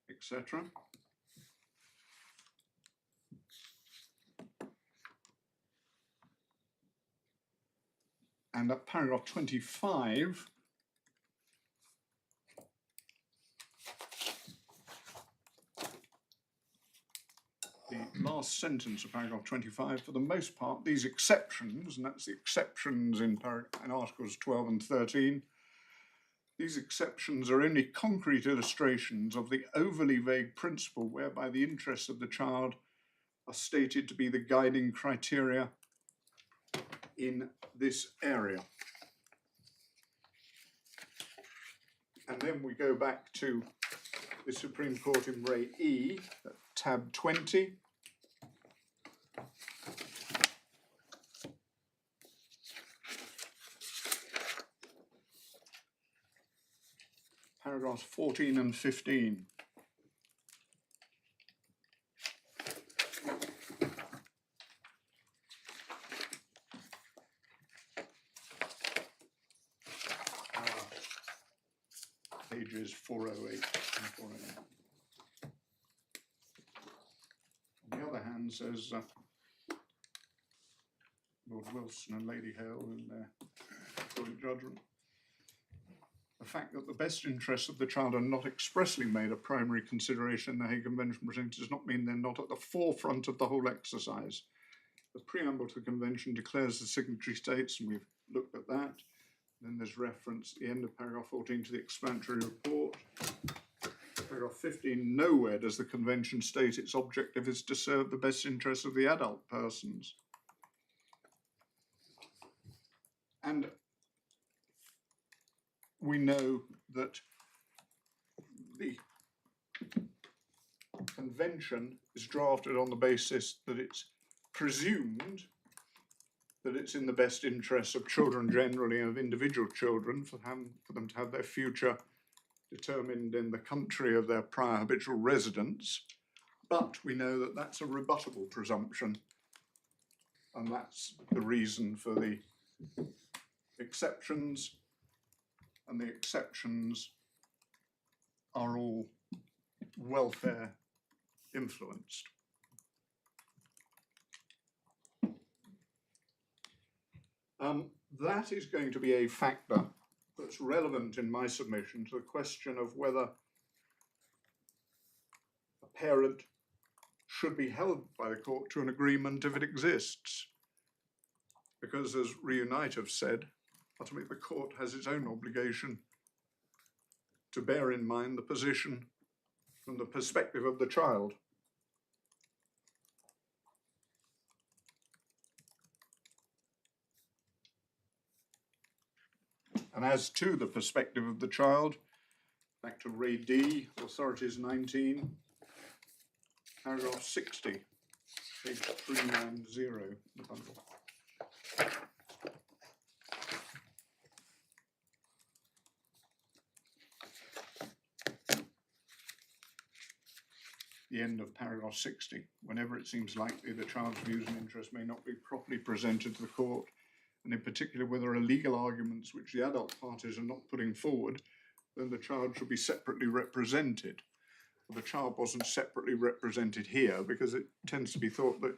etc. And at paragraph 25, the last sentence of paragraph 25, for the most part, these exceptions, and that's the exceptions in Articles 12 and 13, these exceptions are only concrete illustrations of the overly vague principle whereby the interests of the child are stated to be the guiding criteria in this area. And then we go back to the Supreme Court in Re E, tab 20. paragraphs 14 and 15. Pages 408 and 409. On the other hand, says Lord Wilson and Lady Hale in their joint judgment, the fact that the best interests of the child are not expressly made a primary consideration in the Hague Convention proceedings does not mean they're not at the forefront of the whole exercise. The preamble to the Convention declares the signatory states, and we've looked at that. Then there's reference at the end of paragraph 14 to the explanatory report. Paragraph 15, nowhere does the Convention state its objective is to serve the best interests of the adult persons. And we know that the Convention is drafted on the basis that it's presumed that it's in the best interests of children generally and of individual children for them to have their future determined in the country of their prior habitual residence. But we know that that's a rebuttable presumption, and that's the reason for the exceptions, and the exceptions are all welfare influenced. That is going to be a factor that's relevant in my submission to the question of whether a parent should be held by the court to an agreement if it exists. Because as Reunite have said, ultimately the court has its own obligation to bear in mind the position from the perspective of the child. And as to the perspective of the child, back to Ray D, Authorities 19, paragraph 60, page 390 in the bundle. The end of paragraph 60, whenever it seems likely the child's views and interests may not be properly presented to the court, and in particular where there are legal arguments which the adult parties are not putting forward, then the child should be separately represented. Well, the child wasn't separately represented here because it tends to be thought that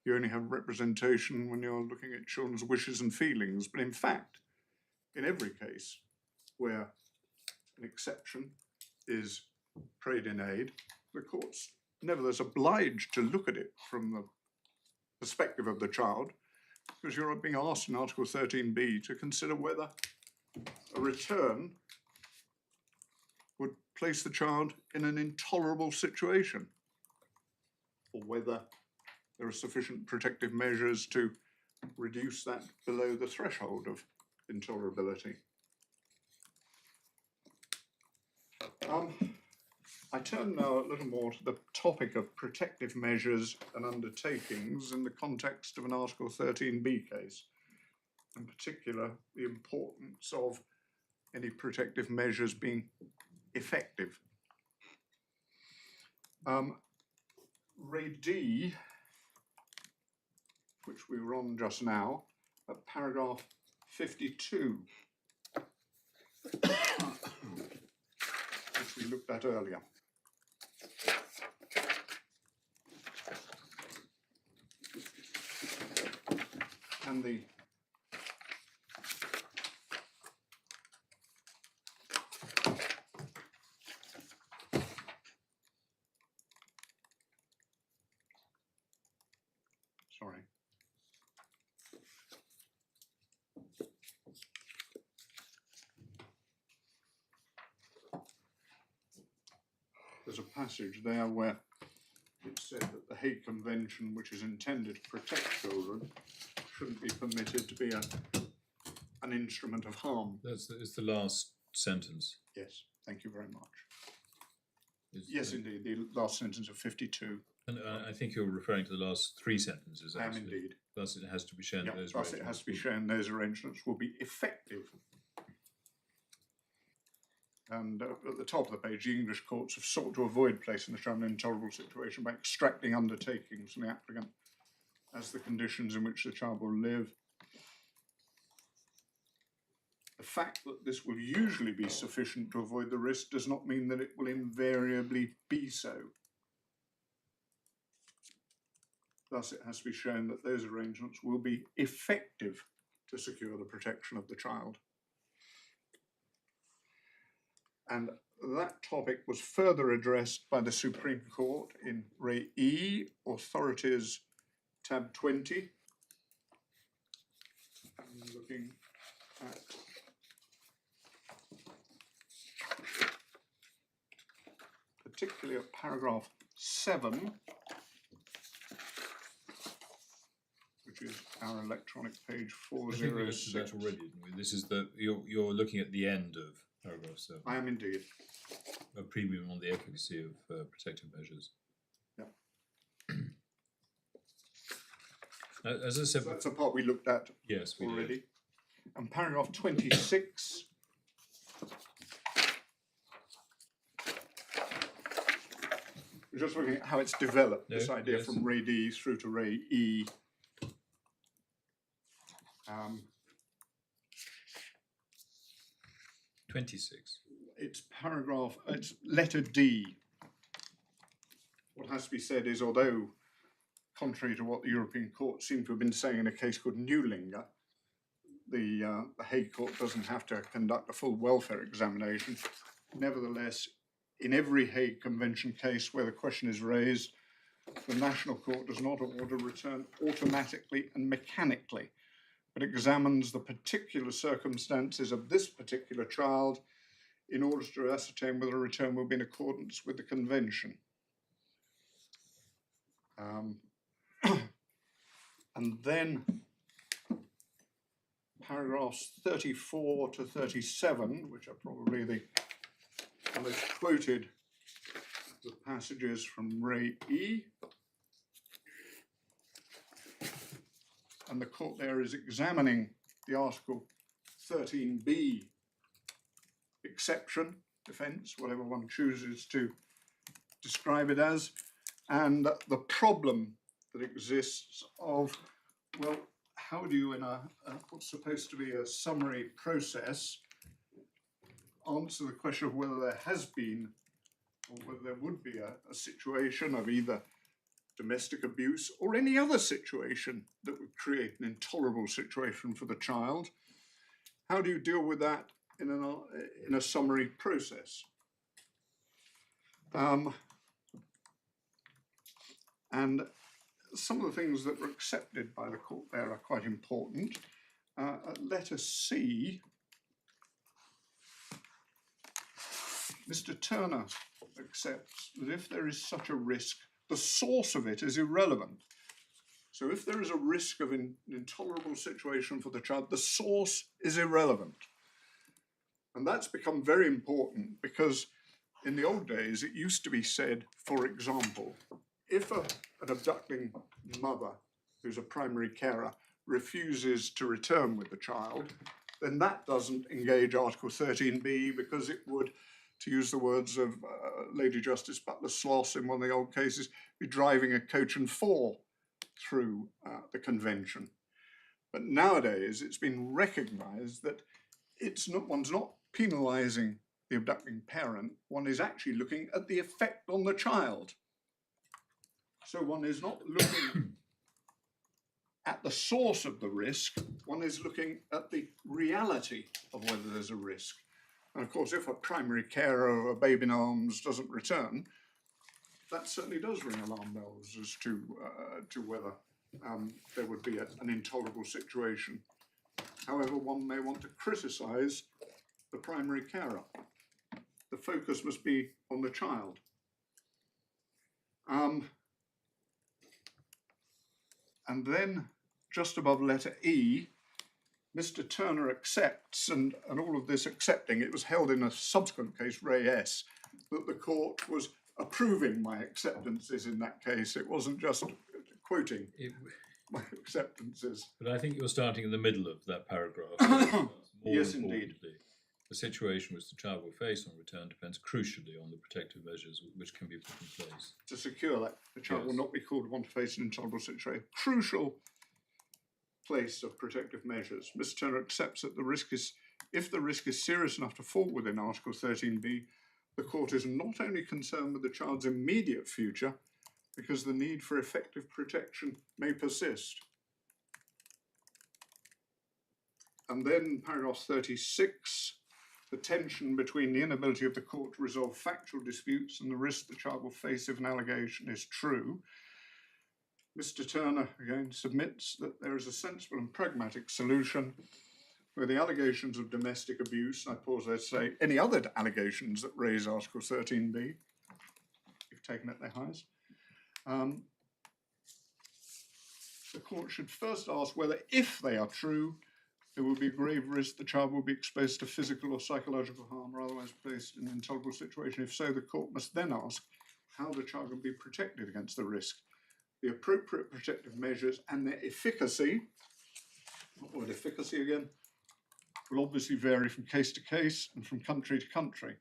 you only have representation when you're looking at children's wishes and feelings. But in fact, in every case where an exception is prayed in aid, the court's nevertheless obliged to look at it from the perspective of the child, because you're being asked in Article 13b to consider whether a return would place the child in an intolerable situation, or whether there are sufficient protective measures to reduce that below the threshold of intolerability. I turn now a little more to the topic of protective measures and undertakings in the context of an Article 13b case. In particular, the importance of any protective measures being effective. Ray D, which we were on just now, at paragraph 52, which we looked at earlier. And the sorry. There's a passage there where it said that the Hague Convention, which is intended to protect children, shouldn't be permitted to be an instrument of harm. It's the last sentence. Yes, thank you very much. Yes, indeed, the last sentence of 52. And I think you're referring to the last three sentences. I am actually. indeed. Thus, it has to be shown that those Thus it has to be shown those arrangements will be effective. And at the top of the page, the English courts have sought to avoid placing the child in an intolerable situation by extracting undertakings from the applicant as the conditions in which the child will live. The fact that this will usually be sufficient to avoid the risk does not mean that it will invariably be so. Thus, it has to be shown that those arrangements will be effective to secure the protection of the child. And that topic was further addressed by the Supreme Court in Re E, Authorities, tab 20. I'm looking at particularly at paragraph 7, which is our electronic page I think we looked 406. at that already, didn't we? This is the you're looking at the end of paragraph 7. I am indeed. A premium on the efficacy of protective measures. Yeah. As I said, So that's a part we looked at yes, we already. did. And paragraph 26. We're just looking at how it's developed, this No, idea yes. from Ray D through to Ray E. 26. It's letter D. What has to be said is, although contrary to what the European Court seemed to have been saying in a case called Newlinger, the Hague Court doesn't have to conduct a full welfare examination. Nevertheless, in every Hague Convention case where the question is raised, the national court does not order return automatically and mechanically, but examines the particular circumstances of this particular child in order to ascertain whether a return will be in accordance with the convention. And then paragraphs 34 to 37, which are probably the most quoted the passages from Ray E. And the court there is examining the Article 13b exception, defence, whatever one chooses to describe it as, and the problem that exists of, well, how do you in what's supposed to be a summary process answer the question of whether there has been or whether there would be a situation of either domestic abuse or any other situation that would create an intolerable situation for the child? How do you deal with that in a summary process? And some of the things that were accepted by the court there are quite important. Letter C, Mr. Turner accepts that if there is such a risk, the source of it is irrelevant. So if there is a risk of an intolerable situation for the child, the source is irrelevant. And that's become very important because in the old days, it used to be said, for example, if an abducting mother who's a primary carer refuses to return with the child, then that doesn't engage Article 13b because it would, to use the words of Lady Justice Butler Sloss in one of the old cases, be driving a coach and four through the convention. But nowadays, it's been recognised that one's not penalising the abducting parent, one is actually looking at the effect on the child. So one is not looking at the source of the risk, one is looking at the reality of whether there's a risk. And of course, if a primary carer of a baby in arms doesn't return, that certainly does ring alarm bells as to whether there would be an intolerable situation. However, one may want to criticise the primary carer. The focus must be on the child. And then, just above letter E, Mr. Turner accepts, and all of this accepting, it was held in a subsequent case, Ray S., that the court was approving my acceptances in that case. It wasn't just quoting my acceptances. But I think you're starting in the middle of that paragraph. So that's more Yes, indeed. importantly. The situation which the child will face on return depends crucially on the protective measures which can be put in place. To secure that, the child will Yes. not be called upon to face an intolerable situation. Crucial place of protective measures. Mr. Turner accepts that if the risk is serious enough to fall within Article 13b, the court is not only concerned with the child's immediate future, because the need for effective protection may persist. And then paragraph 36, the tension between the inability of the court to resolve factual disputes and the risk the child will face if an allegation is true. Mr. Turner again submits that there is a sensible and pragmatic solution where the allegations of domestic abuse, I pause there to say any other allegations that raise Article 13b, if taken at their highest, the court should first ask whether, if they are true, there will be a grave risk the child will be exposed to physical or psychological harm or otherwise placed in an intolerable situation. If so, the court must then ask how the child can be protected against the risk, the appropriate protective measures and their efficacy, what word efficacy again, will obviously vary from case to case and from country to country.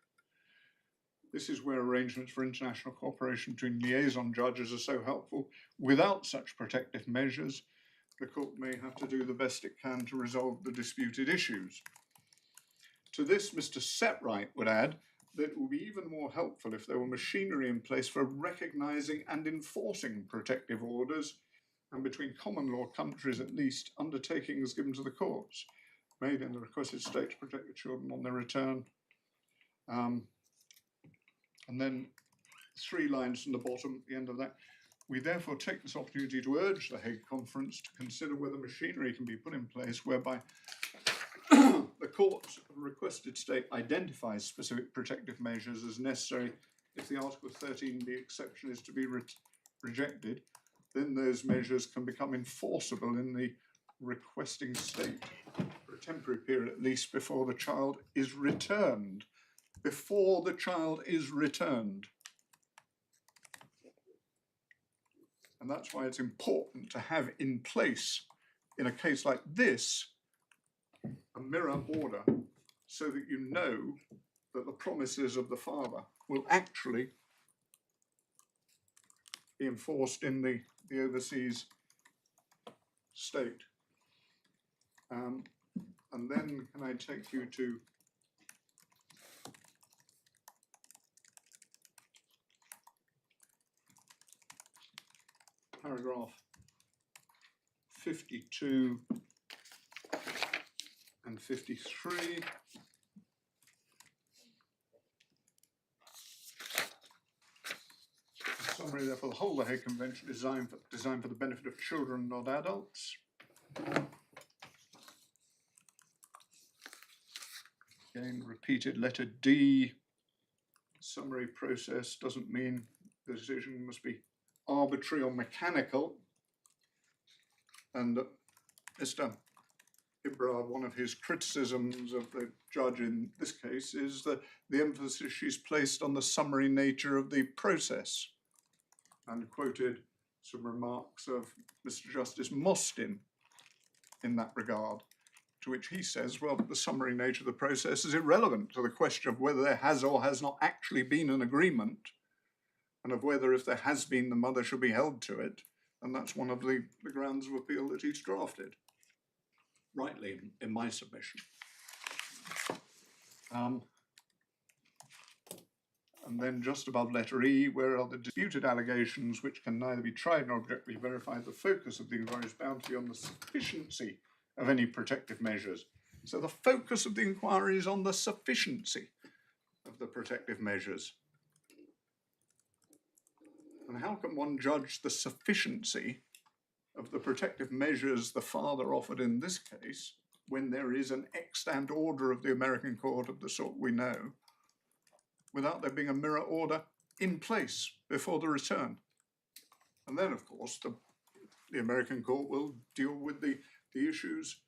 This is where arrangements for international cooperation between liaison judges are so helpful. Without such protective measures, the court may have to do the best it can to resolve the disputed issues. To this, Mr. Setright would add that it would be even more helpful if there were machinery in place for recognising and enforcing protective orders, and between common law countries at least, undertakings given to the courts made in the requested state to protect the children on their return. And then 3 lines from the bottom, the end of that. We therefore take this opportunity to urge the Hague Conference to consider whether machinery can be put in place whereby the court of a requested state identifies specific protective measures as necessary. If the Article 13b exception is to be rejected, then those measures can become enforceable in the requesting state for a temporary period at least before the child is returned. Before the child is returned. And that's why it's important to have in place, in a case like this, a mirror order, so that you know that the promises of the father will actually be enforced in the overseas state. And then can I take you to paragraph 52 and 53. In summary, therefore, the whole of the Hague Convention is designed for the benefit of children, not adults. Again, repeated letter D. Summary process doesn't mean the decision must be arbitrary or mechanical. And Mr. Ibrahim, one of his criticisms of the judge in this case is that the emphasis she's placed on the summary nature of the process, and quoted some remarks of Mr. Justice Mostyn in that regard, to which he says, well, the summary nature of the process is irrelevant to the question of whether there has or has not actually been an agreement, and of whether, if there has been, the mother should be held to it. And that's one of the grounds of appeal that he's drafted, rightly, in my submission. And then just above letter E, where are the disputed allegations which can neither be tried nor objectively verified, the focus of the inquiry is bound to be on the sufficiency of any protective measures. So the focus of the inquiry is on the sufficiency of the protective measures. And how can one judge the sufficiency of the protective measures the father offered in this case when there is an extant order of the American court of the sort we know, without there being a mirror order in place before the return? And then, of course, the American court will deal with the issues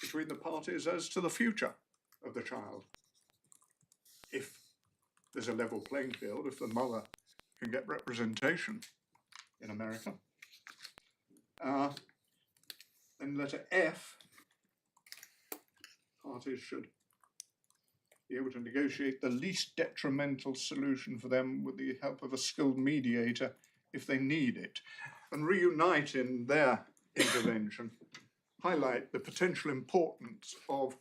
between the parties as to the future of the child. If there's a level playing field, if the mother can get representation in America. And letter F, parties should be able to negotiate the least detrimental solution for them with the help of a skilled mediator if they need it, and reunite in their intervention, highlight the potential importance of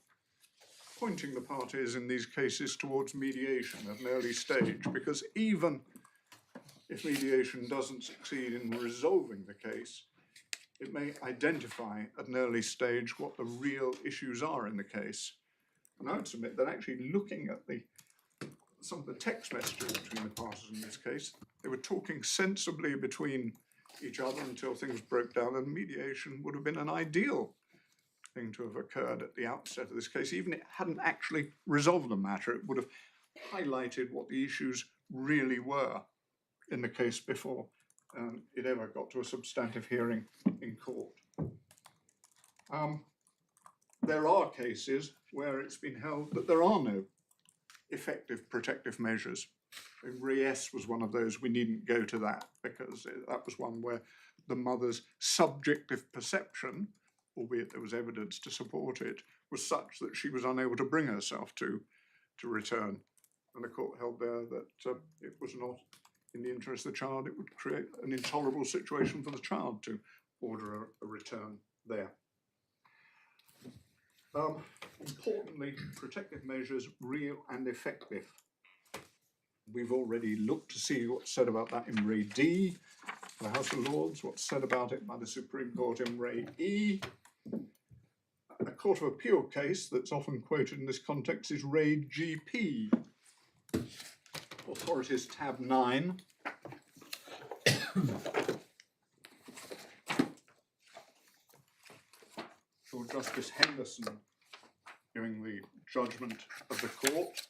pointing the parties in these cases towards mediation at an early stage, because even if mediation doesn't succeed in resolving the case, it may identify at an early stage what the real issues are in the case. And I would submit that actually looking at some of the text messages between the parties in this case, they were talking sensibly between each other until things broke down, and mediation would have been an ideal thing to have occurred at the outset of this case. Even if it hadn't actually resolved the matter, it would have highlighted what the issues really were in the case before it ever got to a substantive hearing in court. There are cases where it's been held that there are no effective protective measures. Re-S was one of those. We needn't go to that because that was one where the mother's subjective perception, albeit there was evidence to support it, was such that she was unable to bring herself to return. And the court held there that it was not in the interest of the child. It would create an intolerable situation for the child to order a return there. Importantly, protective measures, real and effective. We've already looked to see what's said about that in Re D, the House of Lords, what's said about it by the Supreme Court in Re E. A Court of Appeal case that's often quoted in this context is Re GP. Authorities tab 9. Lord Justice Henderson giving the judgment of the court.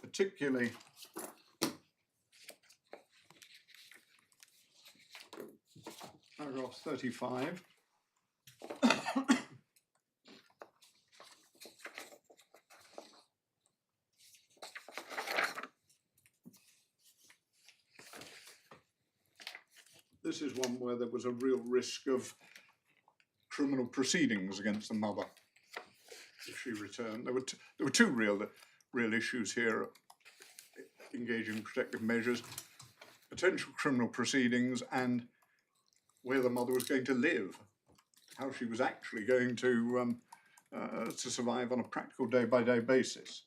Particularly paragraph 35. This is one where there was a real risk of criminal proceedings against the mother if she returned. There were two real issues here: engaging in protective measures, potential criminal proceedings, and where the mother was going to live, how she was actually going to survive on a practical day-by-day basis.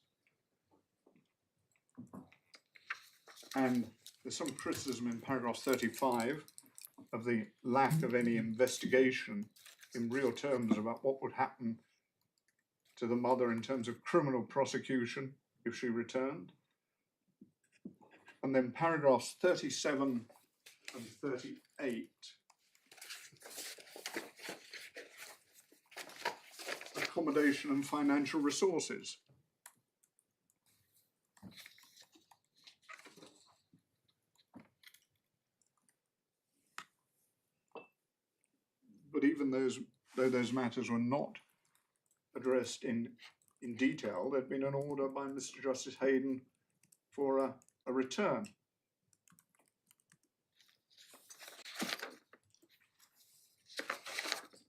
And there's some criticism in paragraph 35 of the lack of any investigation in real terms about what would happen to the mother in terms of criminal prosecution if she returned. And then paragraphs 37 and 38 accommodation and financial resources. But even though those matters were not addressed in detail, there'd been an order by Mr. Justice Hayden for a return.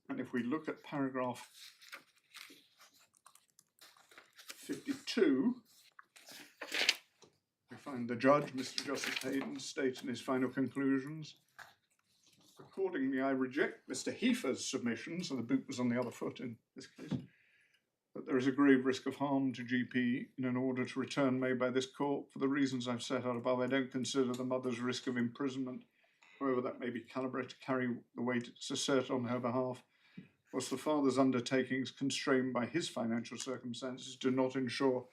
And if we look at paragraph 52, we find the judge, Mr. Justice Hayden, states in his final conclusions, accordingly, I reject Mr. Heifer's submission, so the boot was on the other foot in this case, that there is a grave risk of harm to GP in an order to return made by this court. For the reasons I've set out above, I don't consider the mother's risk of imprisonment, however that may be calibrated to carry the weight it's asserted on her behalf, whilst the father's undertakings constrained by his financial circumstances do not ensure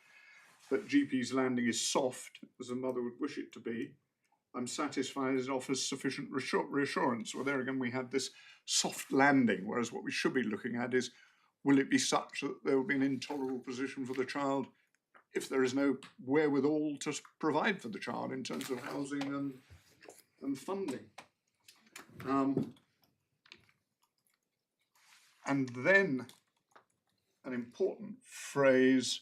that GP's landing is soft, as the mother would wish it to be. I'm satisfied it offers sufficient reassurance. Well, there again, we had this soft landing, whereas what we should be looking at is, will it be such that there will be an intolerable position for the child if there is no wherewithal to provide for the child in terms of housing and funding? And then an important phrase,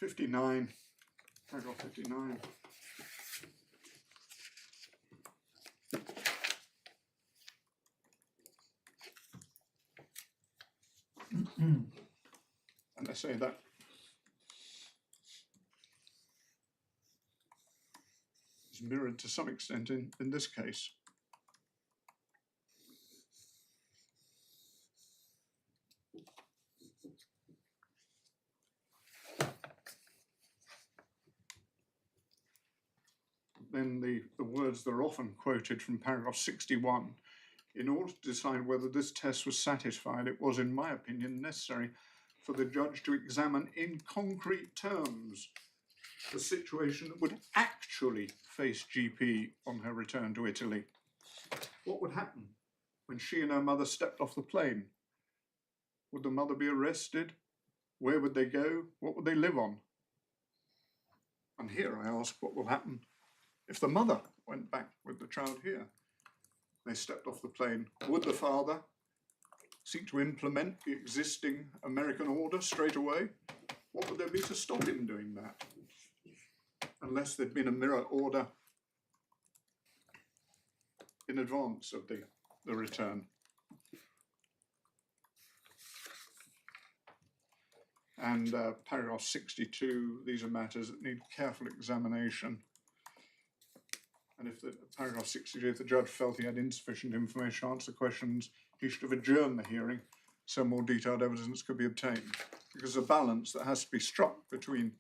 59, paragraph 59. And I say that is mirrored to some extent in this case. Then the words that are often quoted from paragraph 61, in order to decide whether this test was satisfied, it was, in my opinion, necessary for the judge to examine in concrete terms the situation that would actually face GP on her return to Italy. What would happen when she and her mother stepped off the plane? Would the mother be arrested? Where would they go? What would they live on? And here I ask, what will happen if the mother went back with the child here? They stepped off the plane. Would the father seek to implement the existing American order straight away? What would there be to stop him doing that? Unless there'd been a mirror order in advance of the return. And paragraph 62, these are matters that need careful examination. And if the paragraph 62, if the judge felt he had insufficient information to answer questions, he should have adjourned the hearing so more detailed evidence could be obtained. Because there's a balance that has to be struck between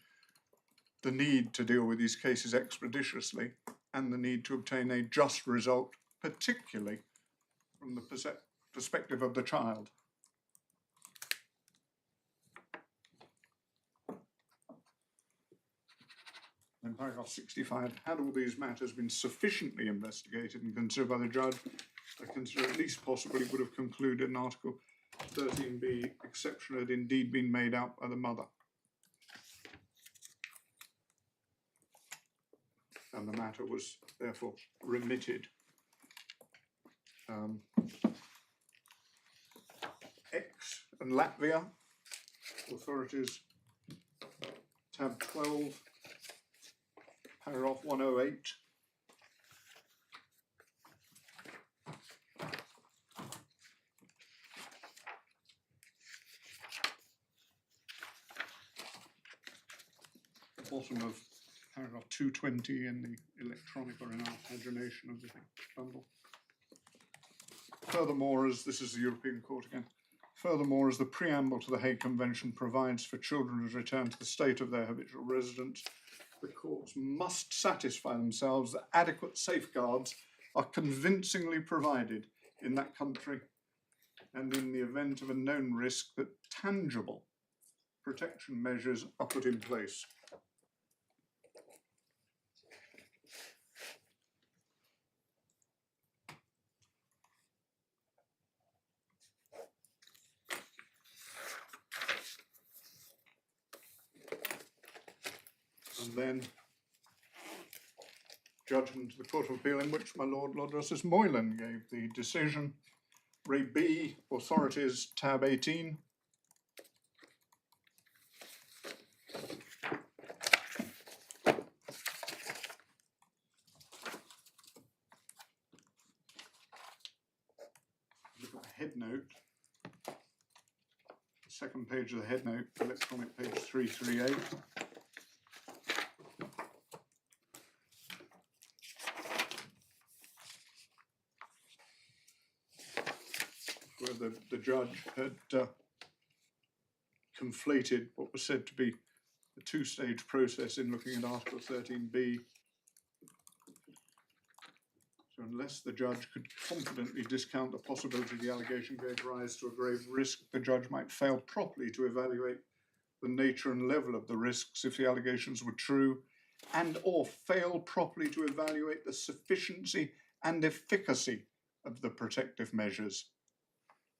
the need to deal with these cases expeditiously and the need to obtain a just result, particularly from the perspective of the child. In paragraph 65, had all these matters been sufficiently investigated and considered by the judge, I consider at least possibly would have concluded in Article 13b, exception had indeed been made out by the mother. And the matter was therefore remitted. X and Latvia, authorities, tab 12, paragraph 108. The bottom of paragraph 220 in the electronic or in our pagination of the bundle. Furthermore, as this is the European Court again, furthermore, as the preamble to the Hague Convention provides for children to return to the state of their habitual residence, the courts must satisfy themselves that adequate safeguards are convincingly provided in that country, and in the event of a known risk that tangible protection measures are put in place. And then judgment of the Court of Appeal in which my Lord Justice Moylan gave the decision. Re B, authorities, tab 18. Look at the head note. Second page of the head note, electronic page 338. Where the judge had conflated what was said to be a two-stage process in looking at Article 13b. So unless the judge could confidently discount the possibility the allegation gave rise to a grave risk, the judge might fail properly to evaluate the nature and level of the risks if the allegations were true, and or fail properly to evaluate the sufficiency and efficacy of the protective measures.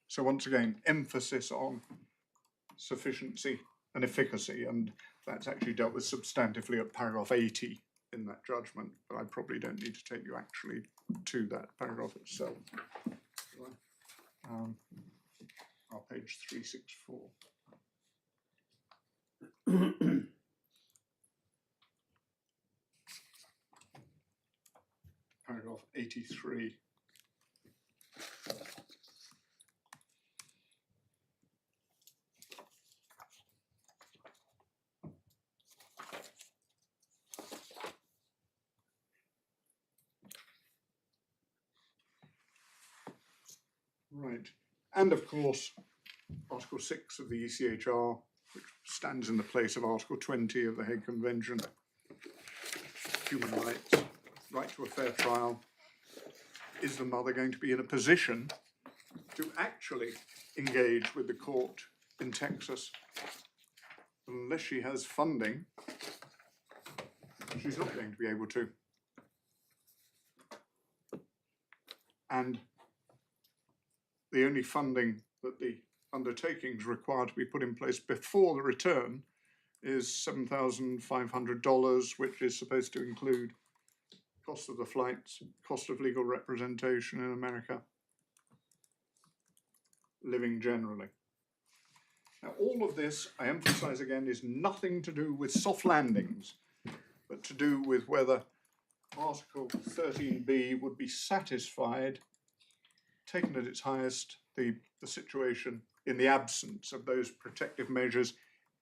So once again, emphasis on sufficiency and efficacy, and that's actually dealt with substantively at paragraph 80 in that judgment, but I probably don't need to take you actually to that paragraph itself. Page 364. 83. Right, and of course, Article 6 of the ECHR, which stands in the place of Article 20 of the Hague Convention, human rights, right to a fair trial. Is the mother going to be in a position to actually engage with the court in Texas? Unless she has funding, she's not going to be able to. And the only funding that the undertakings require to be put in place before the return is $7,500, which is supposed to include cost of the flights, cost of legal representation in America, living generally. Now, all of this, I emphasize again, is nothing to do with soft landings, but to do with whether Article 13b would be satisfied, taken at its highest, the situation in the absence of those protective measures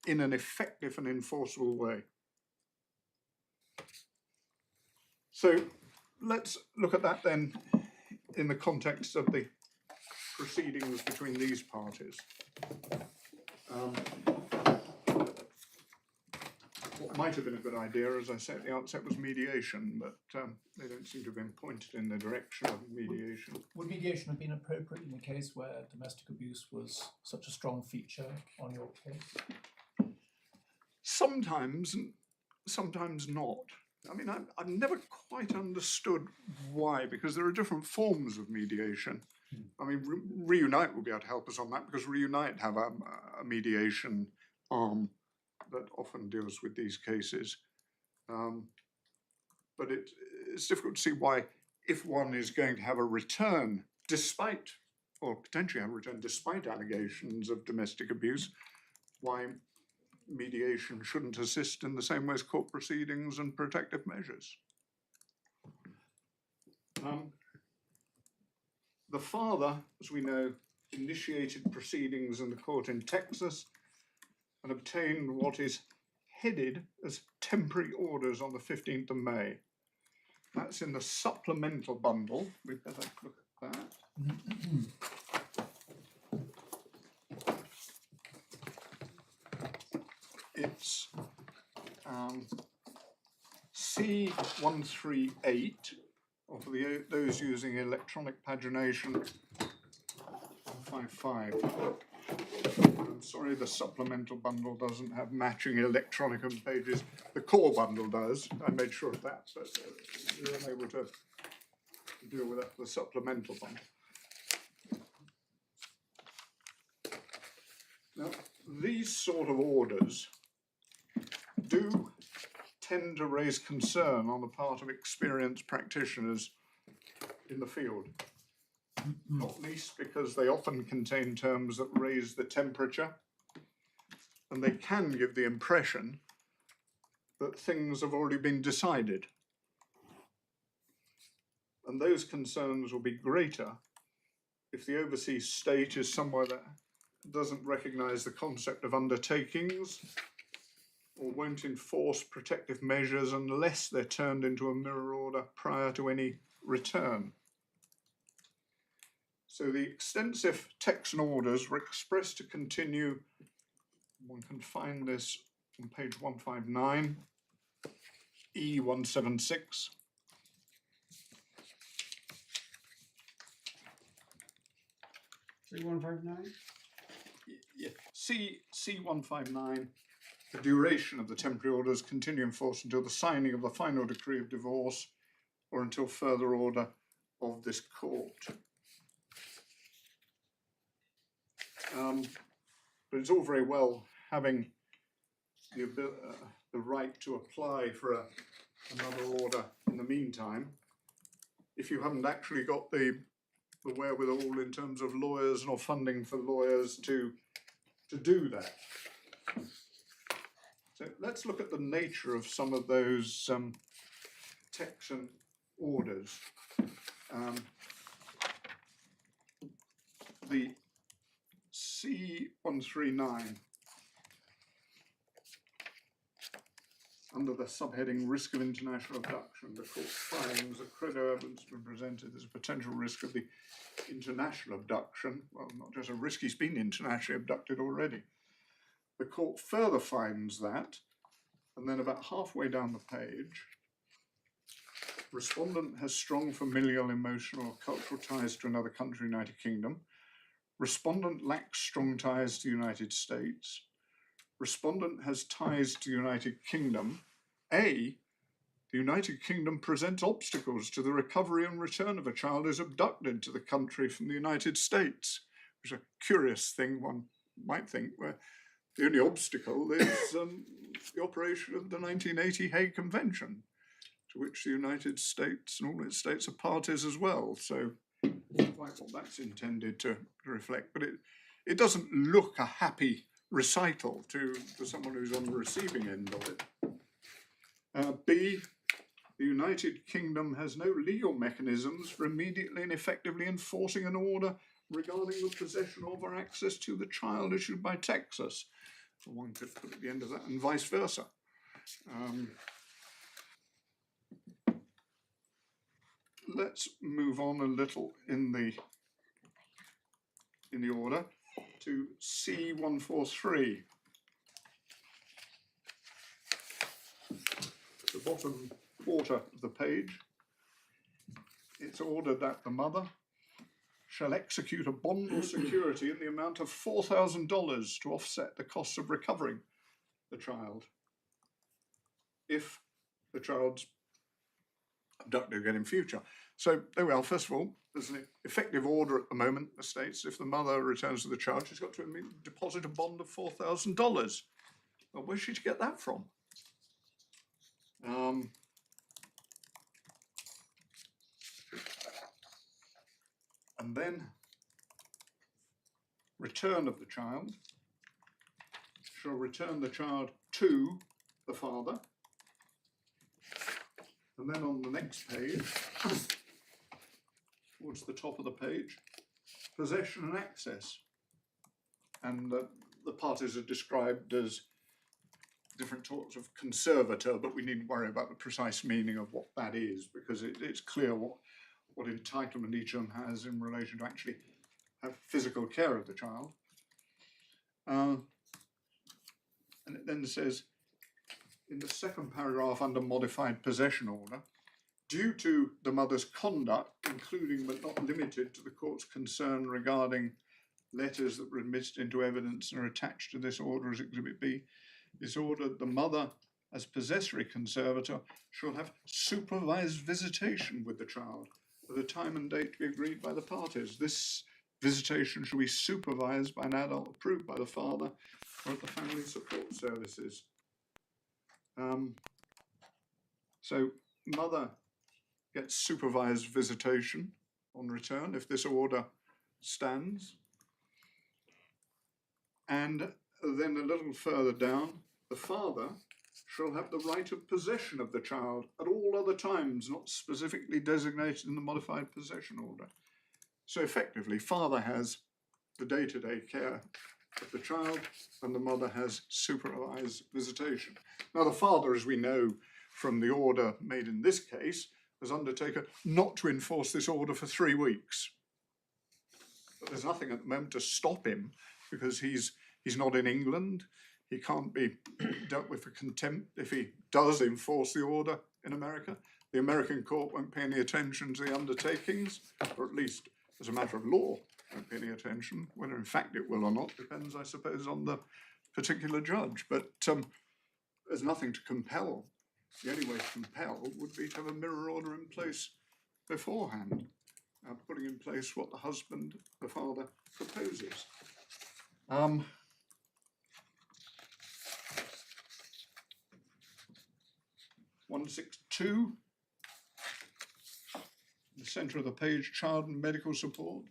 in an effective and enforceable way. So let's look at that then in the context of the proceedings between these parties. What might have been a good idea, as I said at the outset, was mediation, but they don't seem to have been pointed in the direction of mediation. Would mediation have been appropriate in the case where domestic abuse was such a strong feature on your case? Sometimes, sometimes not. I mean, I've never quite understood why, because there are different forms of mediation. I mean, Reunite will be able to help us on that, because Reunite have a mediation arm that often deals with these cases. But it's difficult to see why, if one is going to have a return despite, or potentially have a return despite allegations of domestic abuse, why mediation shouldn't assist in the same way as court proceedings and protective measures. The father, as we know, initiated proceedings in the court in Texas and obtained what is headed as temporary orders on the 15th of May. That's in the supplemental bundle. We'd better look at that. It's C138, or for those using electronic pagination, 155. I'm sorry, the supplemental bundle doesn't have matching electronicum pages. The core bundle does. I made sure of that, but we weren't able to deal with that for the supplemental bundle. Now, these sort of orders do tend to raise concern on the part of experienced practitioners in the field, not least because they often contain terms that raise the temperature, and they can give the impression that things have already been decided. And those concerns will be greater if the overseas state is somewhere that doesn't recognise the concept of undertakings, or won't enforce protective measures unless they're turned into a mirror order prior to any return. So the extensive text and orders were expressed to continue. One can find this on page 159, E176. C159? Yeah, C159. The duration of the temporary orders continue in force until the signing of the final decree of divorce or until further order of this court. But it's all very well having the right to apply for another order in the meantime, if you haven't actually got the wherewithal in terms of lawyers or funding for lawyers to do that. So let's look at the nature of some of those texts and orders. The C139, under the subheading Risk of International Abduction, the court finds that credible evidence has been presented as a potential risk of the international abduction. Well, not just a risk, he's been internationally abducted already. The court further finds that, and then about halfway down the page, respondent has strong familial, emotional, or cultural ties to another country, United Kingdom. Respondent lacks strong ties to the United States. Respondent has ties to the United Kingdom. A, the United Kingdom presents obstacles to the recovery and return of a child who is abducted to the country from the United States, which is a curious thing one might think, where the only obstacle is the operation of the 1980 Hague Convention, to which the United States and all its states are parties as well. So quite what that's intended to reflect, but it doesn't look a happy recital to someone who's on the receiving end of it. B, the United Kingdom has no legal mechanisms for immediately and effectively enforcing an order regarding the possession of or access to the child issued by Texas. So one could put at the end of that, and vice versa. Let's move on a little in the order to C143. The bottom quarter of the page, it's ordered that the mother shall execute a bond or security in the amount of $4,000 to offset the costs of recovering the child if the child's abducted again in future. So there we are. First of all, there's an effective order at the moment that states if the mother returns to the child, she's got to deposit a bond of $4,000. Well, where's she to get that from? And then return of the child shall return the child to the father. And then on the next page, towards the top of the page, possession and access. And the parties are described as different sorts of conservator, but we needn't worry about the precise meaning of what that is, because it's clear what entitlement each of them has in relation to actually have physical care of the child. And it then says, in the second paragraph under modified possession order, due to the mother's conduct, including but not limited to the court's concern regarding letters that were admitted into evidence and are attached to this order as Exhibit B, is ordered the mother, as possessory conservator, shall have supervised visitation with the child at a time and date to be agreed by the parties. This visitation shall be supervised by an adult approved by the father or at the family support services. So mother gets supervised visitation on return if this order stands. And then a little further down, the father shall have the right of possession of the child at all other times not specifically designated in the modified possession order. So effectively, father has the day-to-day care of the child and the mother has supervised visitation. Now the father, as we know from the order made in this case, has undertaken not to enforce this order for 3 weeks. But there's nothing at the moment to stop him because he's not in England. He can't be dealt with for contempt if he does enforce the order in America. The American court won't pay any attention to the undertakings, or at least as a matter of law, won't pay any attention. Whether in fact it will or not depends, I suppose, on the particular judge. But there's nothing to compel. The only way to compel would be to have a mirror order in place beforehand, putting in place what the husband, the father, proposes. 162, the centre of the page, child and medical support.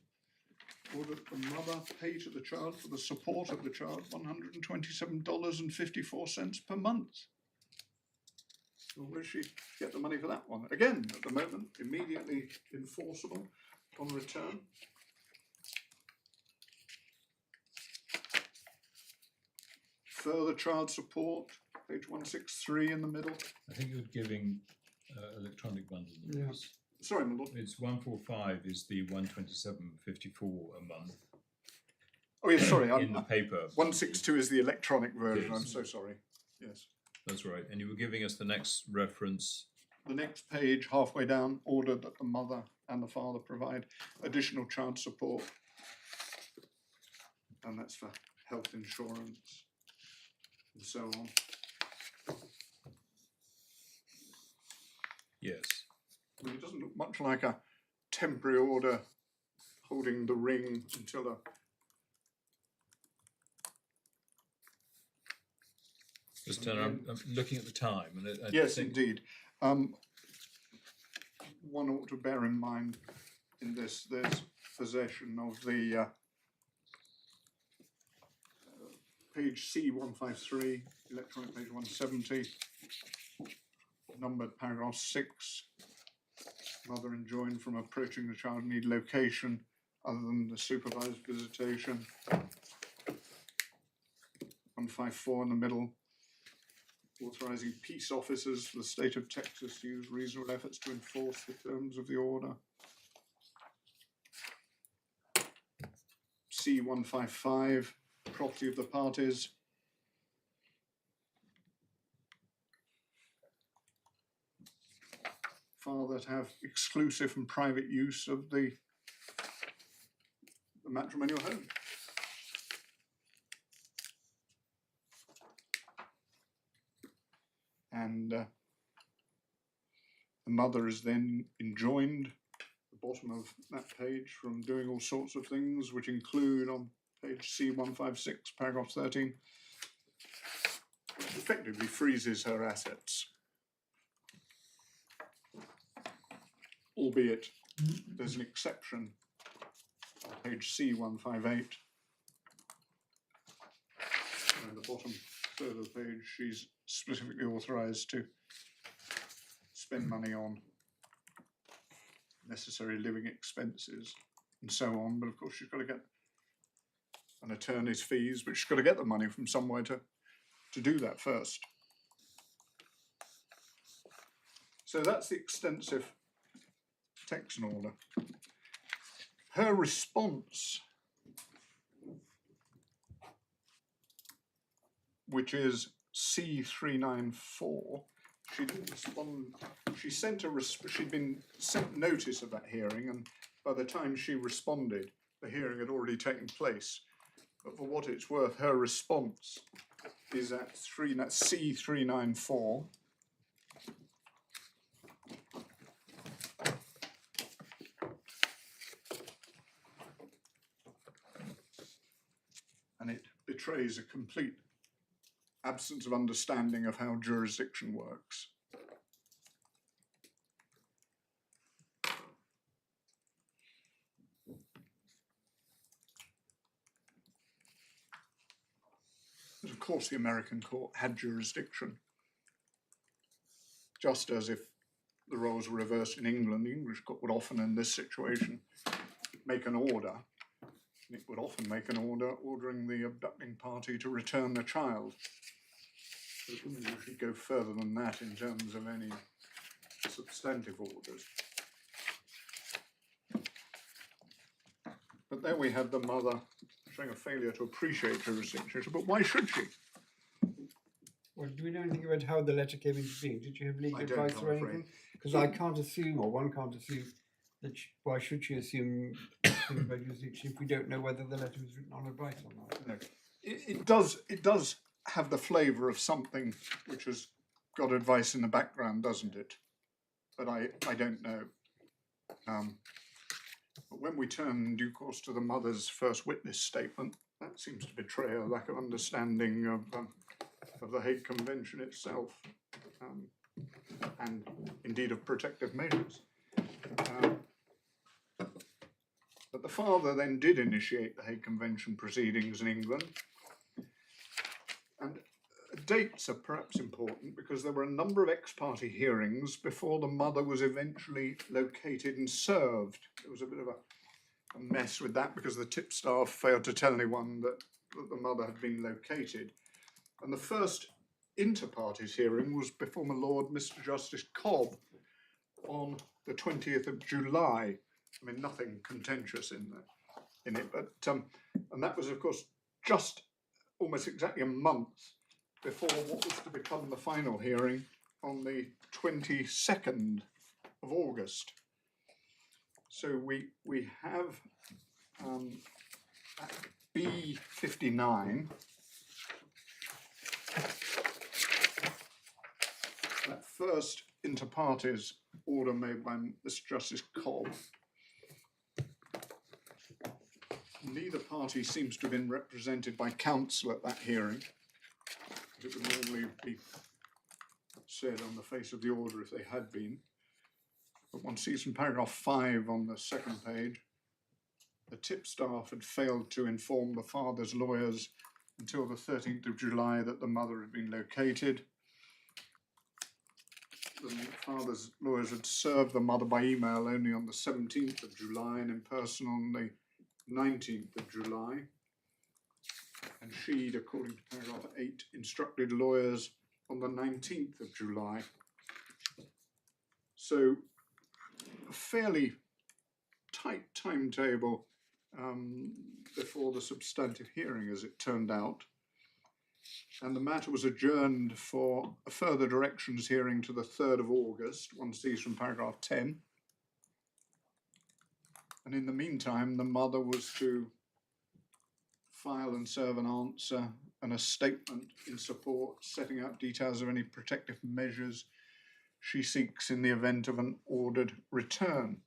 Order that the mother pay to the child for the support of the child $127.54 per month. Or will she get the money for that one? Again, at the moment, immediately enforceable on return. Further child support, page 163 in the middle. I think you're giving electronic bundle Yeah. numbers. Sorry, my lord. It's 145 is the 127.54 a month Oh, yes, sorry. in the paper. 162 is the electronic version. Yes. I'm so sorry. Yes. That's right. And you were giving us the next reference. The next page, halfway down, order that the mother and the father provide additional child support. And that's for health insurance and so on. Yes. I mean, it doesn't look much like a temporary order holding the ring until a Just I'm looking at the time, and I yes, think indeed. One ought to bear in mind in this, there's possession of the page C153, electronic page 170, numbered paragraph 6. Mother enjoined from approaching the child need location other than the supervised visitation. 154 in the middle. Authorising peace officers for the state of Texas to use reasonable efforts to enforce the terms of the order. C155, property of the parties. Father to have exclusive and private use of the matrimonial home. And the mother is then enjoined at the bottom of that page from doing all sorts of things, which include on page C156, paragraph 13, which effectively freezes her assets. Albeit there's an exception on page C158. And at the bottom third of the page, she's specifically authorised to spend money on necessary living expenses and so on. But of course, she's got to get an attorney's fees, but she's got to get the money from somewhere to do that first. So that's the extensive text and order. Her response, which is C394, she didn't respond. She sent she'd been sent notice of that hearing, and by the time she responded, the hearing had already taken place. But for what it's worth, her response is at C394. And it betrays a complete absence of understanding of how jurisdiction works. But of course, the American court had jurisdiction, just as if the roles were reversed in England, the English court would often, in this situation, make an order. It would often make an order ordering the abducting party to return the child. So it wouldn't usually go further than that in terms of any substantive orders. But there we had the mother showing a failure to appreciate jurisdiction. But why should she? Well, do we know anything about how the letter came into being? Did you have legal I don't, advice I'm or afraid. anything? Because I can't assume, or one can't assume, that why should she assume things about jurisdiction if we don't know whether the letter was written on advice or not? No. It does have the flavour of something which has got advice in the background, doesn't it? But I don't know. But when we turn in due course to the mother's first witness statement, that seems to betray a lack of understanding of the Hague Convention itself, and indeed of protective measures. But the father then did initiate the Hague Convention proceedings in England, and dates are perhaps important because there were a number of ex parte hearings before the mother was eventually located and served. There was a bit of a mess with that because the tipstaff failed to tell anyone that the mother had been located. And the first inter partes hearing was before my Lord Mr. Justice Cobb on the 20th of July. I mean, nothing contentious in it, but and that was, of course, just almost exactly a month before what was to become the final hearing on the 22nd of August. So we have at B59, that first inter partes order made by Mr. Justice Cobb. Neither party seems to have been represented by counsel at that hearing. It would normally be said on the face of the order if they had been. But one sees in paragraph 5 on the second page, the tipstaff had failed to inform the father's lawyers until the 13th of July that the mother had been located. The father's lawyers had served the mother by email only on the 17th of July and in person on the 19th of July. And she'd, according to paragraph 8, instructed lawyers on the 19th of July. So a fairly tight timetable before the substantive hearing, as it turned out. And the matter was adjourned for a further directions hearing to the 3rd of August, one sees from paragraph 10. And in the meantime, the mother was to file and serve an answer and a statement in support, setting out details of any protective measures she seeks in the event of an ordered return.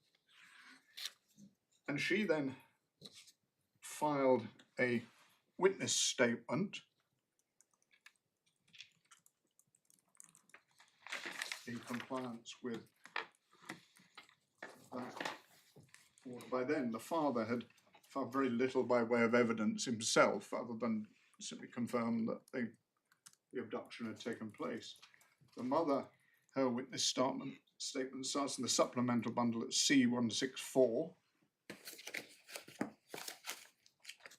And she then filed a witness statement in compliance with that order. By then, the father had found very little by way of evidence himself, other than simply confirm that the abduction had taken place. The mother, her witness statement starts in the supplemental bundle at C164.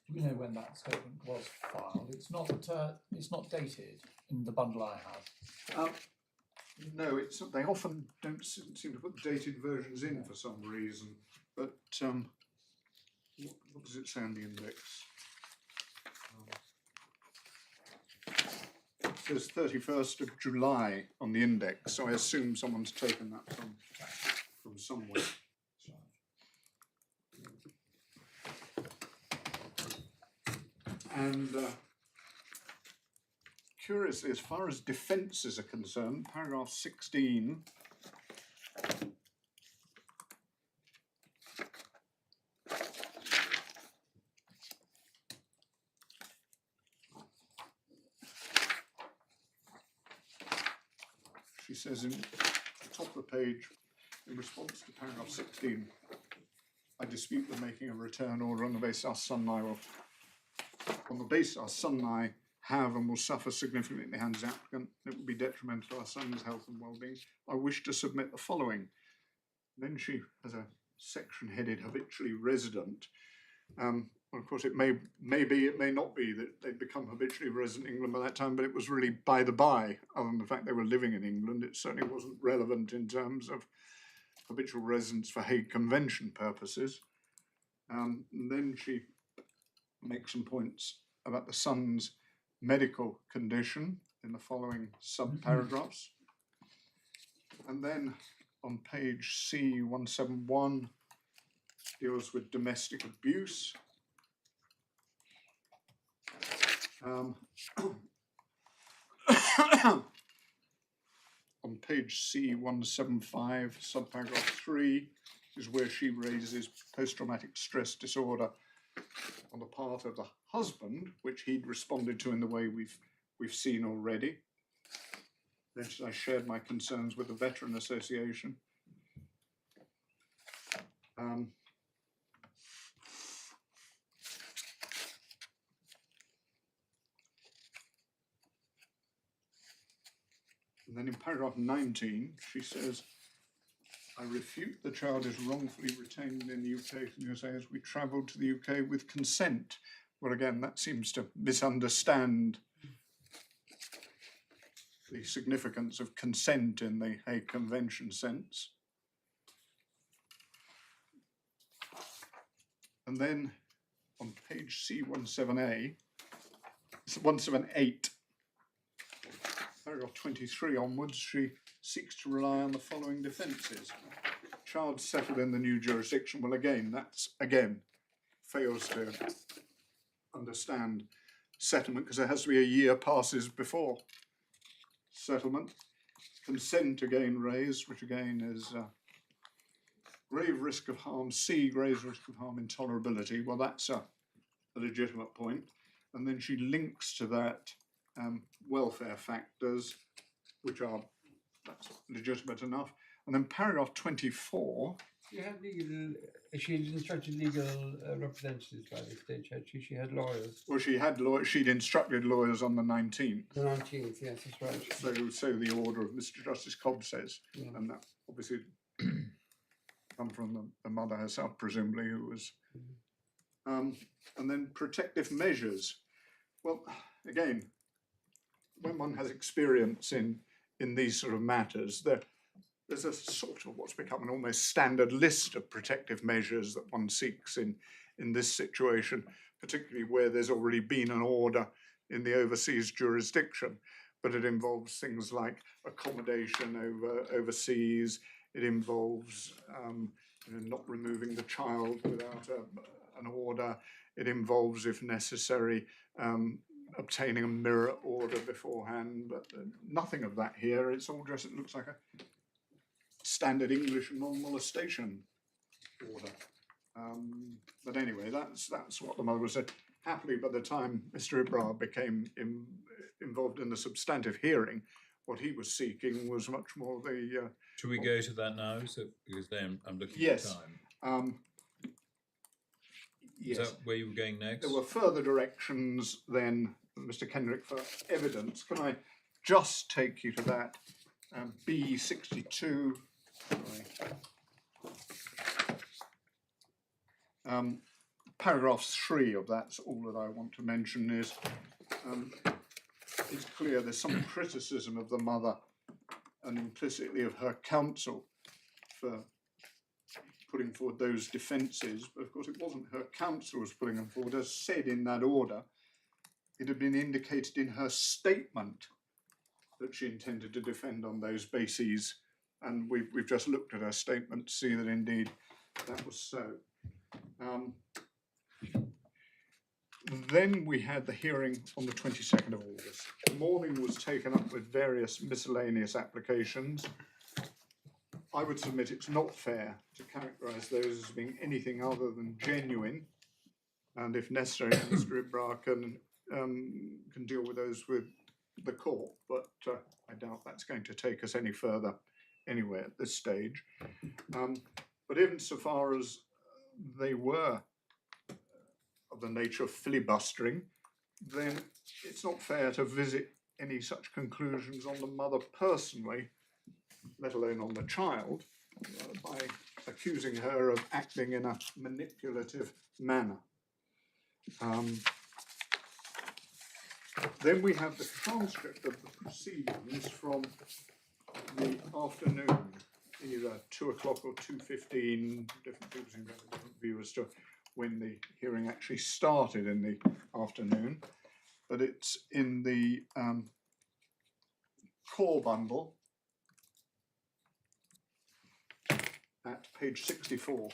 Do we know when that statement was filed? It's not dated in the bundle I have. No, they often don't seem to put dated versions in for some reason. But what does it say on the index? It says 31st of July on the index, so I assume someone's taken that from somewhere. And curiously, as far as defences are concerned, paragraph 16 she says in the top of the page, in response to paragraph 16, I dispute the making of a return order on the basis our son and I have and will suffer significantly in the hands of the applicant. It will be detrimental to our son's health and well-being. I wish to submit the following. Then she has a section headed habitually resident. Well, of course, it may be, it may not be that they'd become habitually resident in England by that time, but it was really by the by, other than the fact they were living in England. It certainly wasn't relevant in terms of habitual residence for Hague Convention purposes. And then she makes some points about the son's medical condition in the following sub-paragraphs. And then on page C171 deals with domestic abuse. On page C175, subparagraph 3, is where she raises post-traumatic stress disorder on the part of the husband, which he'd responded to in the way we've seen already. Then I shared my concerns with the Veteran Association. And then in paragraph 19, she says, I refute the child is wrongfully retained in the UK from the USA as we travelled to the UK with consent. Well, again, that seems to misunderstand the significance of consent in the Hague Convention sense. And then on page C17A, 178, paragraph 23 onwards, she seeks to rely on the following defences. Child settled in the new jurisdiction. Well, again, that's, fails to understand settlement because there has to be a year passes before settlement. Consent again raised, which again is grave risk of harm, C, grave risk of harm, intolerability. Well, that's a legitimate point. And then she links to that welfare factors, which are, that's legitimate enough. And then paragraph 24. She had legal, she had instructed legal representatives by this stage, had she? She had lawyers. Well, she had lawyers, she'd instructed lawyers on the 19th. The 19th, yes, that's right. So the order of Mr. Justice Cobb says, Yeah. and that obviously come from the mother herself, presumably, who was. And then protective measures. Well, again, when one has experience in these sort of matters, there's a sort of what's become an almost standard list of protective measures that one seeks in this situation, particularly where there's already been an order in the overseas jurisdiction. But it involves things like accommodation overseas. It involves not removing the child without an order. It involves, if necessary, obtaining a mirror order beforehand, but nothing of that here. It's all just, it looks like a standard English non-molestation order. But anyway, that's what the mother was saying. Happily, by the time Mr. Ibrah became involved in the substantive hearing, what he was seeking was much more the... Should we go to that now? So, because then I'm looking Yes. at time. Yes. Is that where you were going next? There were further directions then, Mr. Kendrick, for evidence. Can I just take you to that? B62. Paragraph 3 of that's all that I want to mention is it's clear there's some criticism of the mother and implicitly of her counsel for putting forward those defences, but of course it wasn't her counsel who was putting them forward. As said in that order, it had been indicated in her statement that she intended to defend on those bases, and we've just looked at her statement to see that indeed that was so. Then we had the hearing on the 22nd of August. The morning was taken up with various miscellaneous applications. I would submit it's not fair to characterise those as being anything other than genuine, and if necessary, Mr. Ibrah can deal with those with the court, but I doubt that's going to take us any further anyway at this stage. But even so far as they were of the nature of filibustering, then it's not fair to visit any such conclusions on the mother personally, let alone on the child, by accusing her of acting in a manipulative manner. Then we have the transcript of the proceedings from the afternoon, either 2 o'clock or 2:15. Different people seem to have a different view as to when the hearing actually started in the afternoon, but it's in the core bundle at page 64.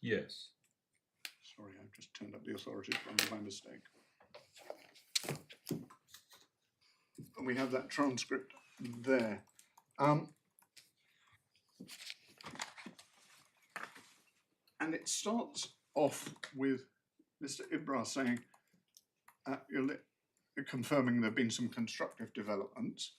Yes. Sorry, I've just turned up the authorities bundle by mistake. And we have that transcript there. And it starts off with Mr. Ibrah saying, confirming there have been some constructive developments,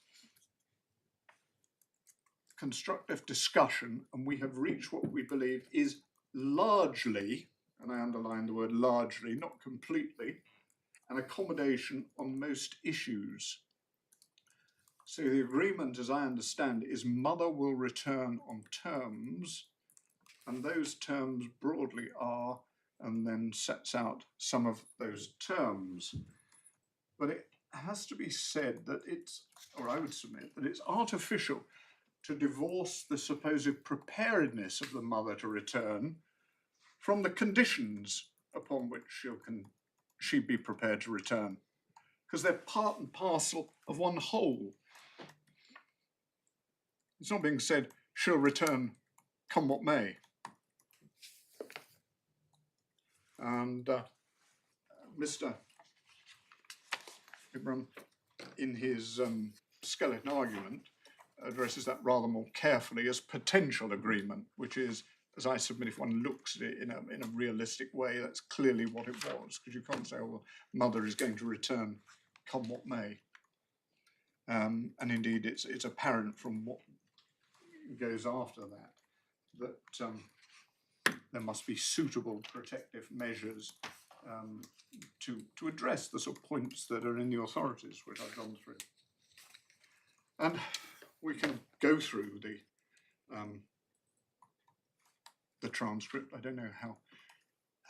constructive discussion, and we have reached what we believe is largely, and I underline the word largely, not completely, an accommodation on most issues. So the agreement, as I understand, is mother will return on terms, and those terms broadly are, and then sets out some of those terms. But it has to be said that it's, or I would submit, that it's artificial to divorce the supposed preparedness of the mother to return from the conditions upon which she be prepared to return, because they're part and parcel of one whole. It's not being said she'll return come what may. And Mr. Ibram, in his skeleton argument, addresses that rather more carefully as potential agreement, which is, as I submit, if one looks at it in a realistic way, that's clearly what it was, because you can't say, oh, well, mother is going to return come what may. And indeed, it's apparent from what goes after that there must be suitable protective measures to address the sort of points that are in the authorities, which I've gone through. And we can go through the transcript. I don't know how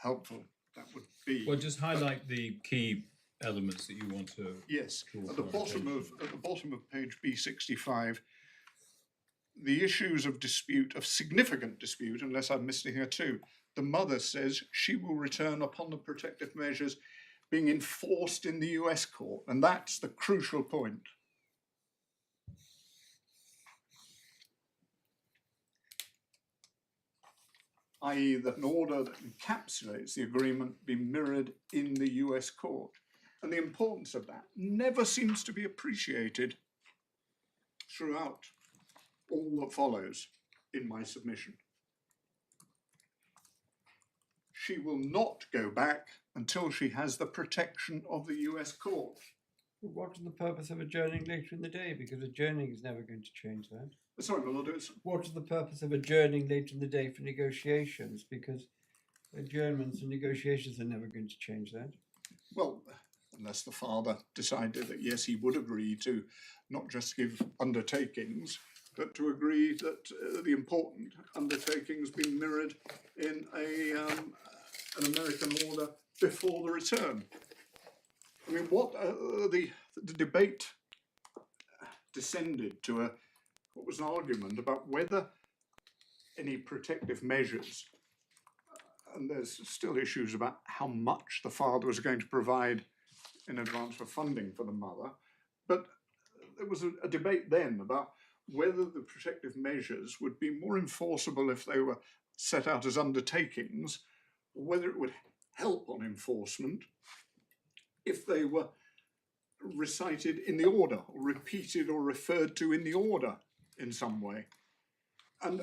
helpful that would be. Well, just highlight the key elements that you want to. Yes, draw at the bottom of page B65, the issues of dispute, of significant dispute, unless I've missed anything here too, the mother says she will return upon the protective measures being enforced in the US court, and that's the crucial point. I.e. that an order that encapsulates the agreement be mirrored in the US court. And the importance of that never seems to be appreciated throughout all that follows in my submission. She will not go back until she has the protection of the US court. What is the purpose of adjourning later in the day? Because adjourning is never going to change that. Sorry, my lord, it's... What is the purpose of adjourning later in the day for negotiations? Because adjournments and negotiations are never going to change that. Well, unless the father decided that, yes, he would agree to not just give undertakings, but to agree that the important undertakings be mirrored in an American order before the return. I mean, what the debate descended to what was an argument about whether any protective measures, and there's still issues about how much the father was going to provide in advance for funding for the mother, but there was a debate then about whether the protective measures would be more enforceable if they were set out as undertakings, or whether it would help on enforcement if they were recited in the order, or repeated or referred to in the order in some way. And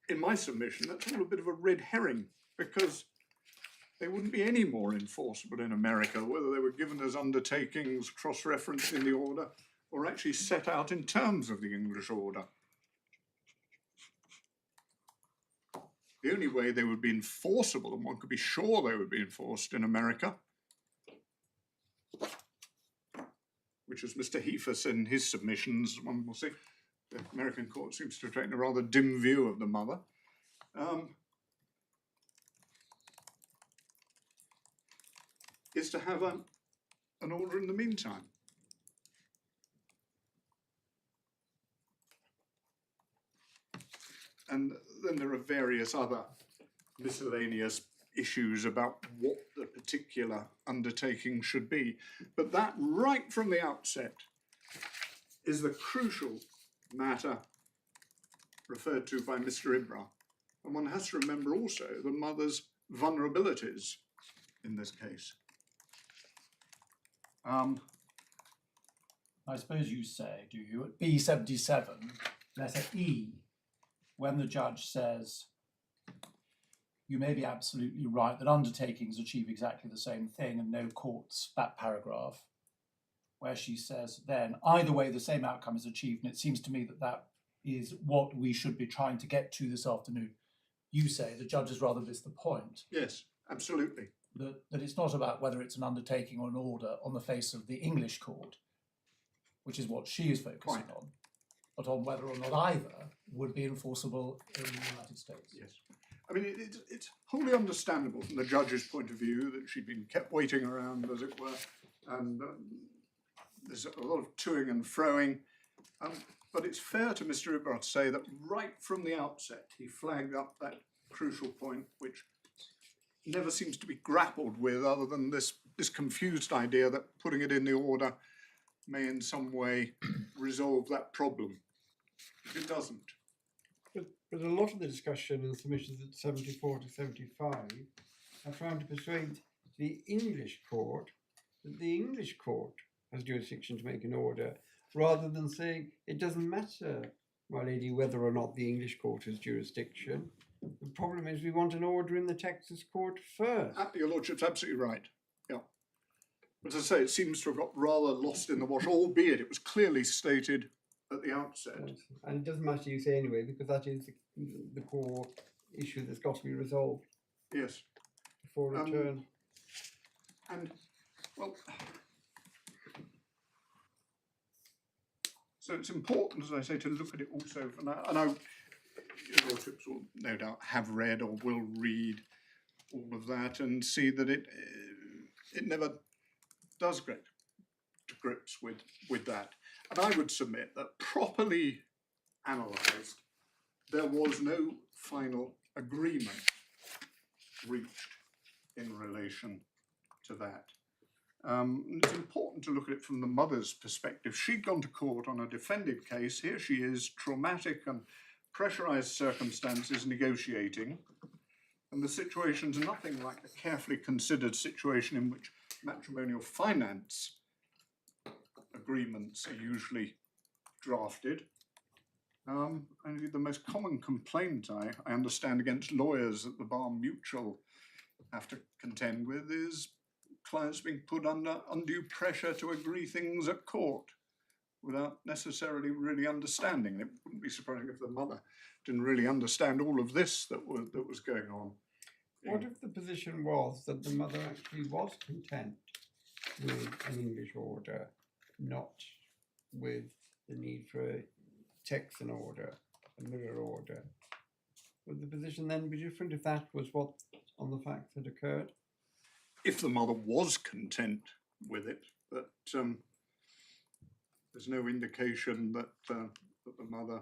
in my submission, that's all a bit of a red herring, because they wouldn't be any more enforceable in America, whether they were given as undertakings, cross-referenced in the order, or actually set out in terms of the English order. The only way they would be enforceable, and one could be sure they would be enforced in America, which as Mr. Heifer said in his submissions, one will see, the American court seems to have taken a rather dim view of the mother. Is to have an order in the meantime. And then there are various other miscellaneous issues about what the particular undertaking should be. But that, right from the outset, is the crucial matter referred to by Mr. Ibra. And one has to remember also the mother's vulnerabilities in this case. I suppose you say, do you, at B77, letter E, when the judge says, you may be absolutely right that undertakings achieve exactly the same thing and no courts, that paragraph, where she says then, either way the same outcome is achieved, and it seems to me that that is what we should be trying to get to this afternoon. You say the judge has rather missed the point. Yes, absolutely. That it's not about whether it's an undertaking or an order on the face of the English court, which is what she is focusing Quite. on, but on whether or not either would be enforceable in the United States. Yes. I mean, it's wholly understandable from the judge's point of view that she'd been kept waiting around, as it were, and there's a lot of toing and froing. But it's fair to Mr. Ibra to say that right from the outset, he flagged up that crucial point, which never seems to be grappled with, other than this confused idea that putting it in the order may in some way resolve that problem. It doesn't. But a lot of the discussion and submissions at 74 to 75 are trying to persuade the English court that the English court has jurisdiction to make an order, rather than saying it doesn't matter, my lady, whether or not the English court has jurisdiction. The problem is we want an order in the Texas court first. Your lordship's absolutely right. Yeah. But as I say, it seems to have got rather lost in the wash, albeit it was clearly stated at the outset. And it doesn't matter, you say, anyway, because that is the core issue that's got to be resolved Yes. before return. And, well, so it's important, as I say, to look at it also for now. And your lordships will no doubt have read or will read all of that and see that it never does get to grips with that. And I would submit that properly analysed, there was no final agreement reached in relation to that. It's important to look at it from the mother's perspective. She'd gone to court on a defended case. Here she is, traumatic and pressurised circumstances, negotiating. And the situation's nothing like the carefully considered situation in which matrimonial finance agreements are usually drafted. And the most common complaint I understand against lawyers that the Bar Mutual have to contend with is clients being put under undue pressure to agree things at court without necessarily really understanding. It wouldn't be surprising if the mother didn't really understand all of this that was going on. What if the position was that the mother actually was content with an English order, not with the need for a Texan order, a mirror order? Would the position then be different if that was what on the facts had occurred? If the mother was content with it, but there's no indication that the mother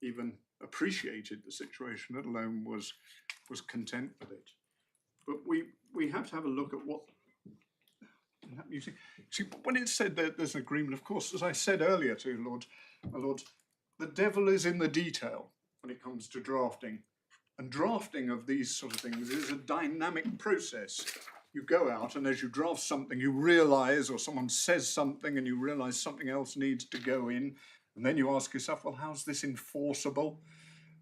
even appreciated the situation, let alone was content with it. But we have to have a look at what you see. When it's said that there's an agreement, of course, as I said earlier to you, my lords, the devil is in the detail when it comes to drafting. And drafting of these sort of things is a dynamic process. You go out and as you draft something, you realise, or someone says something and you realise something else needs to go in. And then you ask yourself, well, how's this enforceable?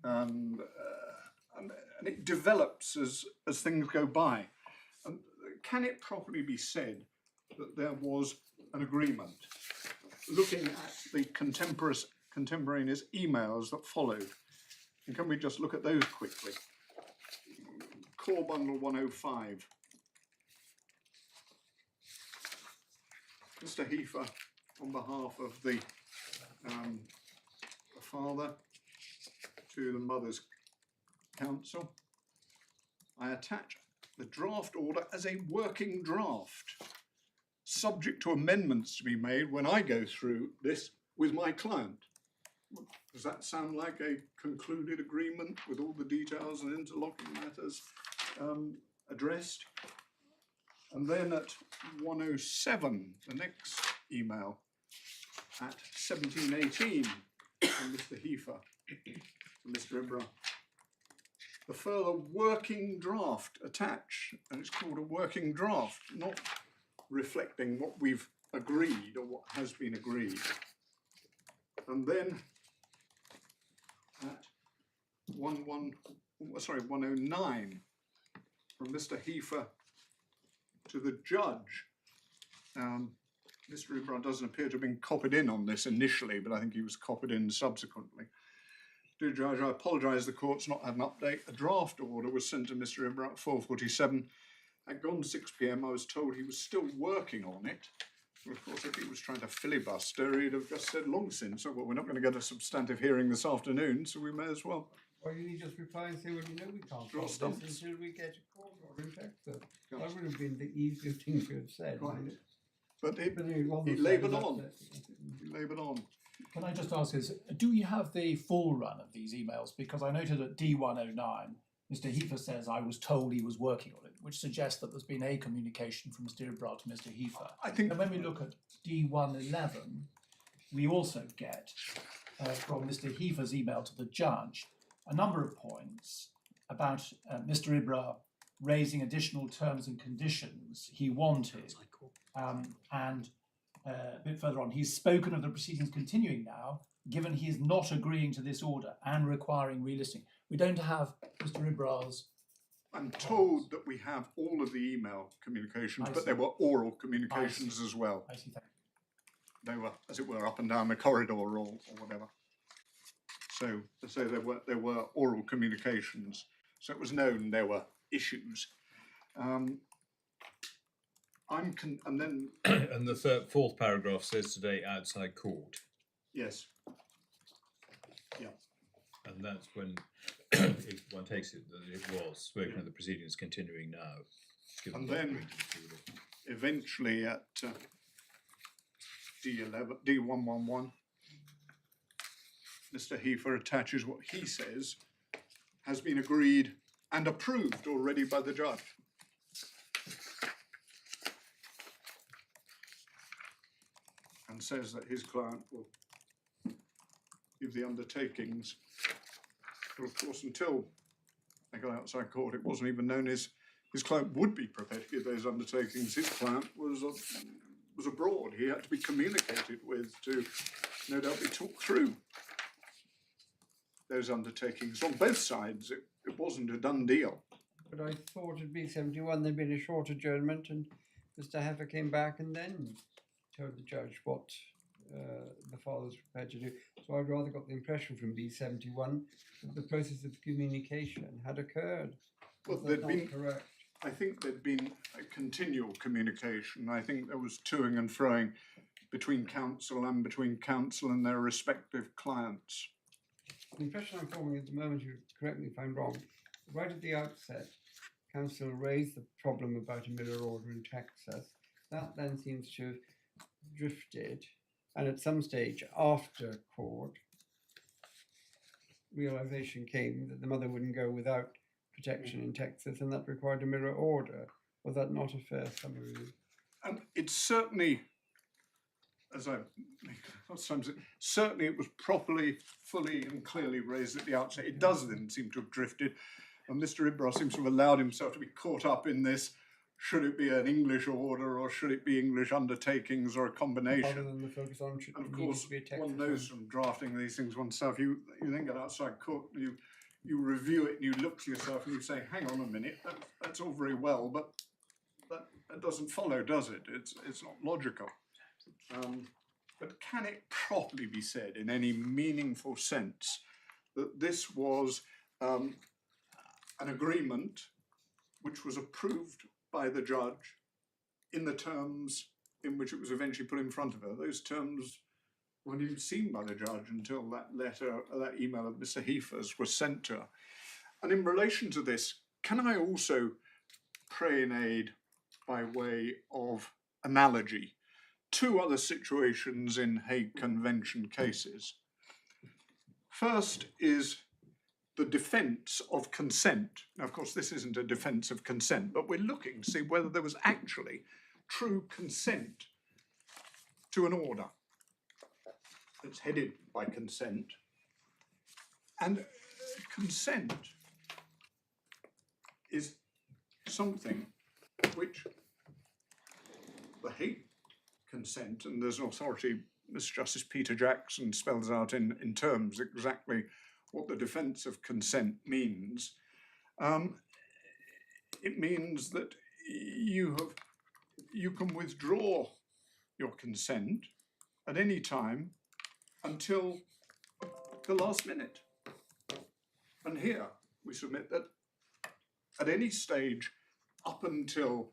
And it develops as things go by. And can it properly be said that there was an agreement? Looking at the contemporaneous emails that followed, and can we just look at those quickly? Core Bundle 105. Mr. Heifer, on behalf of the father to the mother's counsel, I attach the draft order as a working draft, subject to amendments to be made when I go through this with my client. Does that sound like a concluded agreement with all the details and interlocking matters addressed? And then at 107, the next email, at 1718, from Mr. Heifer to Mr. Ibra, the further working draft attached, and it's called a working draft, not reflecting what we've agreed or what has been agreed. And then at 109, from Mr. Heifer to the judge. Mr. Ibra doesn't appear to have been copied in on this initially, but I think he was copied in subsequently. Dear Judge, I apologise the court's not had an update. A draft order was sent to Mr. Ibra at 4:47. At gone 6 p.m, I was told he was still working on it. Well, of course, if he was trying to filibuster, he'd have just said long since, oh, well, we're not going to get a substantive hearing this afternoon, so we may as well. Or you just reply and say, well, you know, we can't Draw solve this stumps. until we get a court order in Texas. Yeah. That would have been the easiest thing to have said. Right. wouldn't it? But But anyway, one he was laboured said, on. that's it. He laboured on. Can I just ask is, do you have the full run of these emails? Because I noted at D109, Mr. Heifer says, I was told he was working on it, which suggests that there's been a communication from Mr. Ibra to Mr. Heifer. I think And when we look at D111, we also get from Mr. Heifer's email to the judge a number of points about Mr. Ibra raising additional terms and conditions he wanted. And a bit further on, he's spoken of the proceedings continuing now, given he is not agreeing to this order and requiring relisting. We don't have Mr. Ibra's. I'm told that we have all of the email communications, I but see. there were oral communications as well. I see, thank They were, as it were, up and down the corridor or whatever. So there were oral communications. So it was known there were issues. And then And the fourth paragraph says today outside court, yes, and that's when if one takes it that it was spoken of the proceedings continuing now. given And the then- agreement to the order. eventually at D111, Mr. Heifer attaches what he says has been agreed and approved already by the judge. And says that his client will give the undertakings. But of course, until they got outside court, it wasn't even known his client would be prepared to give those undertakings. His client was abroad. He had to be communicated with to, no doubt, be talked through those undertakings. On both sides, it wasn't a done deal. But I thought at B71 there'd been a short adjournment and Mr. Heifer came back and then told the judge what the father was prepared to do. So I'd rather got the impression from B71 that the process of communication had occurred. Well, Is that there'd not been, correct? I think there'd been a continual communication. I think there was toing and froing between counsel and their respective clients. The impression I'm forming at the moment, you correct me if I'm wrong, right at the outset, counsel raised the problem about a mirror order in Texas. That then seems to have drifted, and at some stage after court, realization came that the mother wouldn't go without protection in Texas, and that required a mirror order. Was that not a fair summary? And it's certainly, as I sometimes certainly it was properly, fully and clearly raised at the outset. It does then seem to have drifted, and Mr. Ibra seems to have allowed himself to be caught up in this. Should it be an English order or should it be English undertakings or a Rather combination? than the focus on should And of it need course, to be a Texas one knows from drafting these things oneself, you then get outside court, you review it and you look to yourself and you say, hang on a minute, that's all very well, but that doesn't follow, does it? It's not logical. But can it properly be said in any meaningful sense that this was an agreement which was approved by the judge in the terms in which it was eventually put in front of her? Those terms weren't even seen by the judge until that letter, that email of Mr. Heifer's was sent to her. And in relation to this, can I also pray in aid by way of analogy? Two other situations in Hague Convention cases. First is the defence of consent. Now, of course, this isn't a defence of consent, but we're looking to see whether there was actually true consent to an order that's headed by consent. And consent is something which the Hague consent, and there's an authority, Mr. Justice Peter Jackson spells out in terms exactly what the defence of consent means. It means that you can withdraw your consent at any time until the last minute. And here we submit that at any stage up until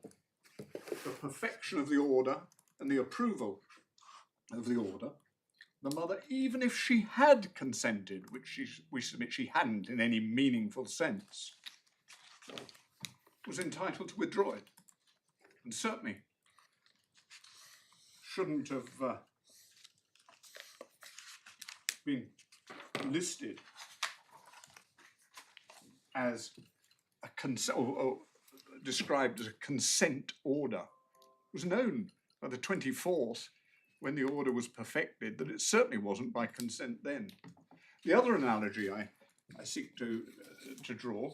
the perfection of the order and the approval of the order, the mother, even if she had consented, which we submit she hadn't in any meaningful sense, was entitled to withdraw it. And certainly shouldn't have been listed as a consent, or described as a consent order. It was known by the 24th, when the order was perfected, that it certainly wasn't by consent then. The other analogy I seek to draw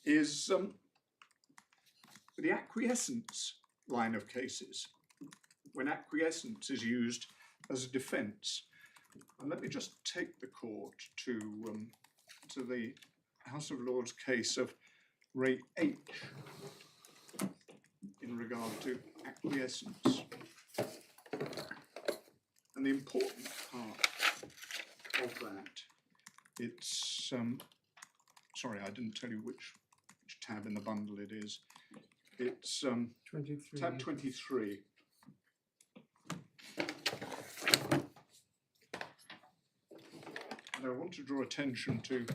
is the acquiescence line of cases, when acquiescence is used as a defence. And let me just take the court to the House of Lords case of Ray H in regard to acquiescence. And the important part of that, it's, sorry, I didn't tell you which tab in the bundle it is. It's 23. tab 23. And I want to draw attention to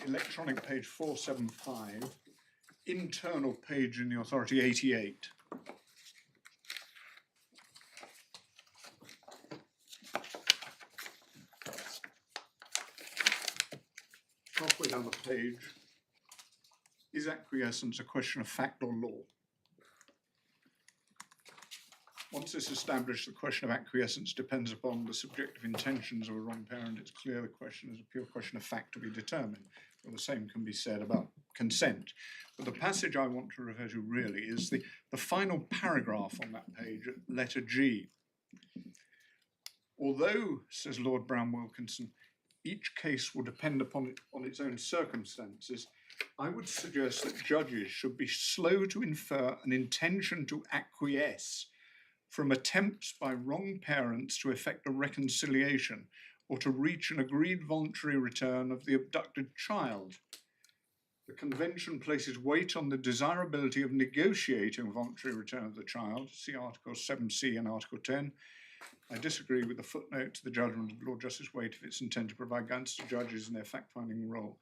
electronic page 475, internal page in the authority 88. Halfway down the page, is acquiescence a question of fact or law? Once it's established, the question of acquiescence depends upon the subjective intentions of a wrong parent. It's clear the question is a pure question of fact to be determined. Well, the same can be said about consent. But the passage I want to refer to really is the final paragraph on that page, letter G. Although, says Lord Brown-Wilkinson, each case will depend upon its own circumstances, I would suggest that judges should be slow to infer an intention to acquiesce from attempts by wrong parents to effect a reconciliation or to reach an agreed voluntary return of the abducted child. The Convention places weight on the desirability of negotiating a voluntary return of the child, see Articles 7C and Article 10. I disagree with the footnote to the judgment of Lord Justice Waite if it's intended to provide guidance to judges in their fact-finding role.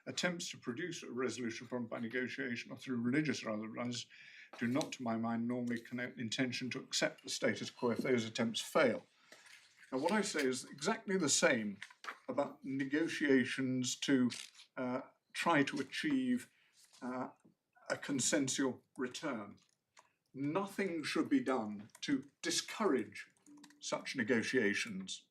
Attempts to produce a resolution from by negotiation or through religious or otherwise do not, to my mind, normally connote intention to accept the status quo if those attempts fail. Now, what I say is exactly the same about negotiations to try to achieve a consensual return. Nothing should be done to discourage such negotiations.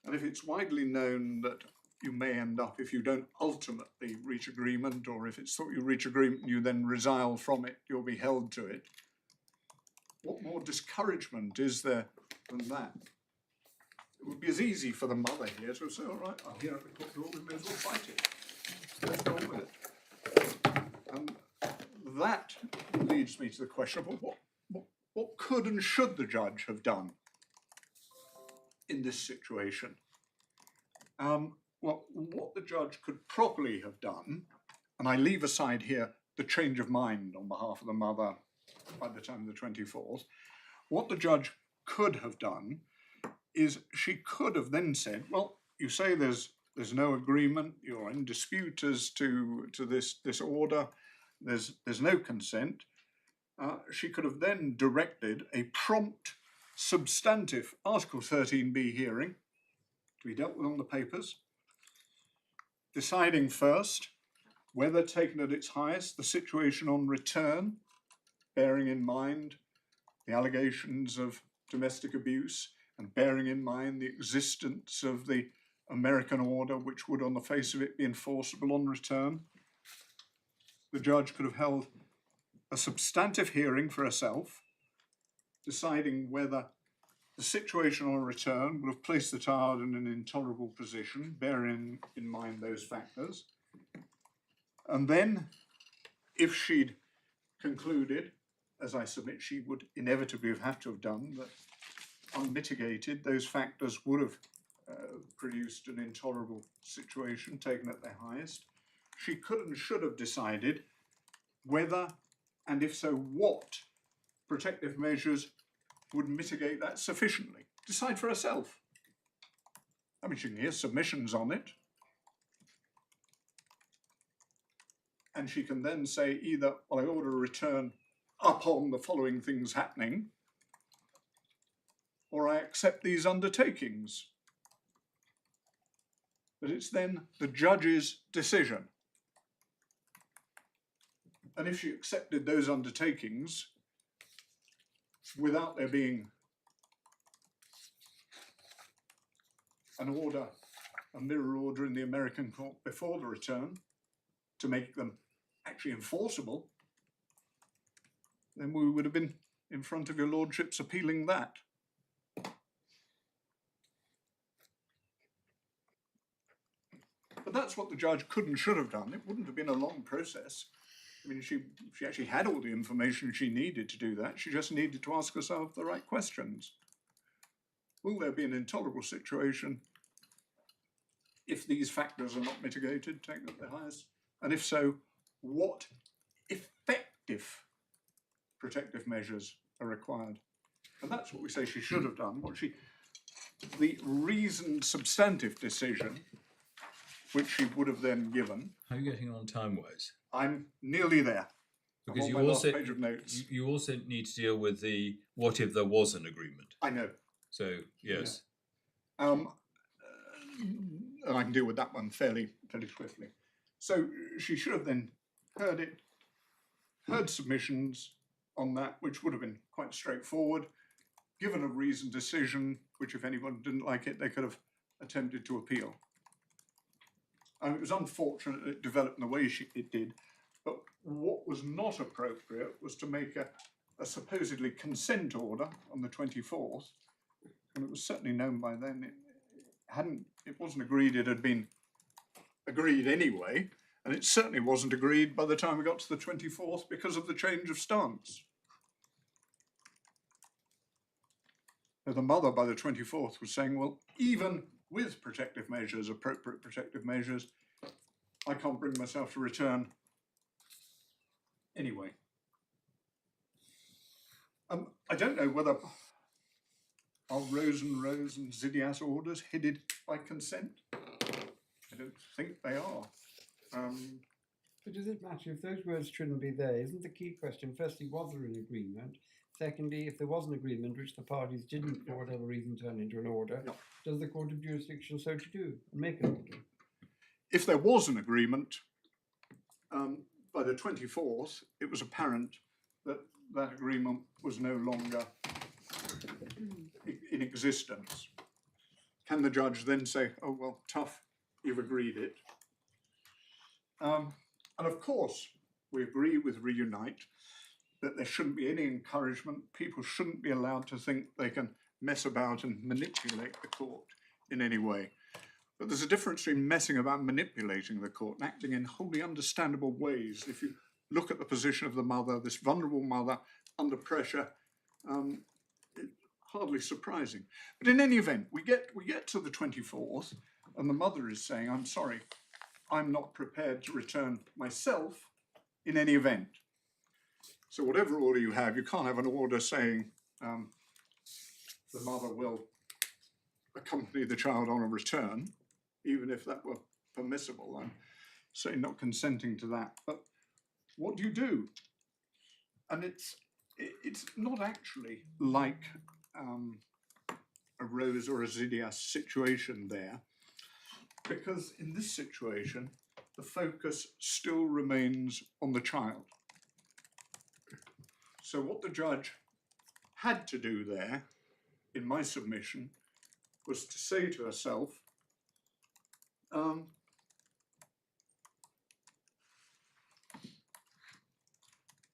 And if it's widely known that you may end up, if you don't ultimately reach agreement, or if it's thought you reach agreement and you then resile from it, you'll be held to it. What more discouragement is there than that? It would be as easy for the mother here to say, all right, I'm here at the court door, we may as well fight it. Let's go on with it. And that leads me to the question of what could and should the judge have done in this situation? Well, what the judge could properly have done, and I leave aside here the change of mind on behalf of the mother by the time of the 24th, what the judge could have done is she could have then said, well, you say there's no agreement, you're in dispute as to this order, there's no consent. She could have then directed a prompt substantive Article 13b hearing to be dealt with on the papers, deciding first whether, taken at its highest, the situation on return, bearing in mind the allegations of domestic abuse and bearing in mind the existence of the American order, which would on the face of it be enforceable on return, the judge could have held a substantive hearing for herself, deciding whether the situation on return would have placed the child in an intolerable position, bearing in mind those factors. And then, if she'd concluded as I submit she would inevitably have to have done, that unmitigated, those factors would have produced an intolerable situation taken at their highest. She could and should have decided whether, and if so, what protective measures would mitigate that sufficiently. Decide for herself. I mean, she can hear submissions on it. And she can then say either, well, I order a return upon the following things happening, or I accept these undertakings. But it's then the judge's decision. And if she accepted those undertakings without there being an order, a mirror order in the American court before the return to make them actually enforceable, then we would have been in front of your lordships appealing that. But that's what the judge could and should have done. It wouldn't have been a long process. I mean, she actually had all the information she needed to do that. She just needed to ask herself the right questions. Will there be an intolerable situation if these factors are not mitigated, taken at their highest? And if so, what effective protective measures are required? And that's what we say she should have done. The reasoned substantive decision, which she would have then given. How are you getting on time-wise? I'm nearly there. Because I'm on my last page of notes. you also need to deal with the what if there was an agreement. I know. So yes. Yeah. And I can deal with that one fairly swiftly. So she should have then heard submissions on that, which would have been quite straightforward, given a reasoned decision, which if anyone didn't like it, they could have attempted to appeal. It was unfortunate it developed in the way it did, but what was not appropriate was to make a supposedly consent order on the 24th, and it was certainly known by then it wasn't agreed, it had been agreed anyway, and it certainly wasn't agreed by the time we got to the 24th because of the change of stance. So the mother by the 24th was saying, well, even with protective measures, appropriate protective measures, I can't bring myself to return anyway. I don't know whether are Rose and Zidias orders headed by consent. I don't think they are. But does it matter if those words shouldn't be there? Isn't the key question, firstly, was there an agreement? Secondly, if there was an agreement which the parties didn't, for whatever reason, turn into an order, does the Court of Jurisdiction so to do and make an order? If there was an agreement, by the 24th, it was apparent that that agreement was no longer in existence. Can the judge then say, oh, well, tough, you've agreed it? And of course, we agree with Reunite that there shouldn't be any encouragement. People shouldn't be allowed to think they can mess about and manipulate the court in any way. But there's a difference between messing about and manipulating the court and acting in wholly understandable ways. If you look at the position of the mother, this vulnerable mother under pressure, it's hardly surprising. But in any event, we get to the 24th and the mother is saying, I'm sorry, I'm not prepared to return myself in any event. So whatever order you can't have an order saying the mother will accompany the child on a return, even if that were permissible. I'm certainly not consenting to that. But what do? And it's not actually like a Rose or a Zidias situation there, because in this situation, the focus still remains on the child. So what the judge had to do there, in my submission, was to say to herself,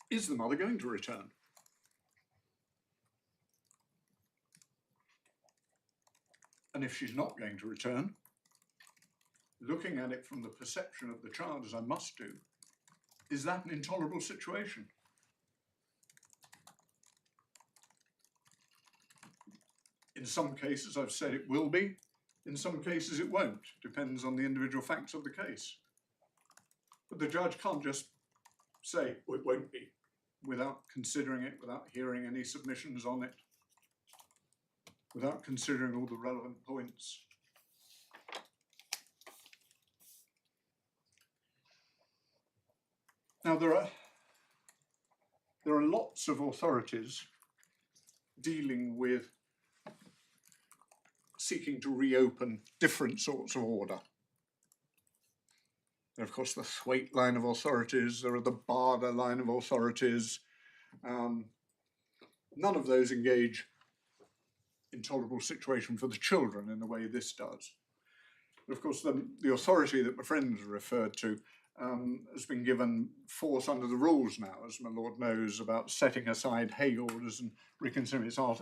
is the mother going to return? And if she's not going to return, looking at it from the perception of the child, as I must do, is that an intolerable situation? In some cases, I've said it will be. In some cases, it won't. Depends on the individual facts of the case. But the judge can't just say, oh, it won't be, without considering it, without hearing any submissions on it, without considering all the relevant points. Now, there are lots of authorities dealing with seeking to reopen different sorts of order. There are, of course, the Thwaite line of authorities, there are the Barder line of authorities. None of those engage intolerable situation for the children in the way this does. But of course, the authority that my friends referred to has been given force under the rules now, as my lord knows, about setting aside Hague orders and reconsidering. It's our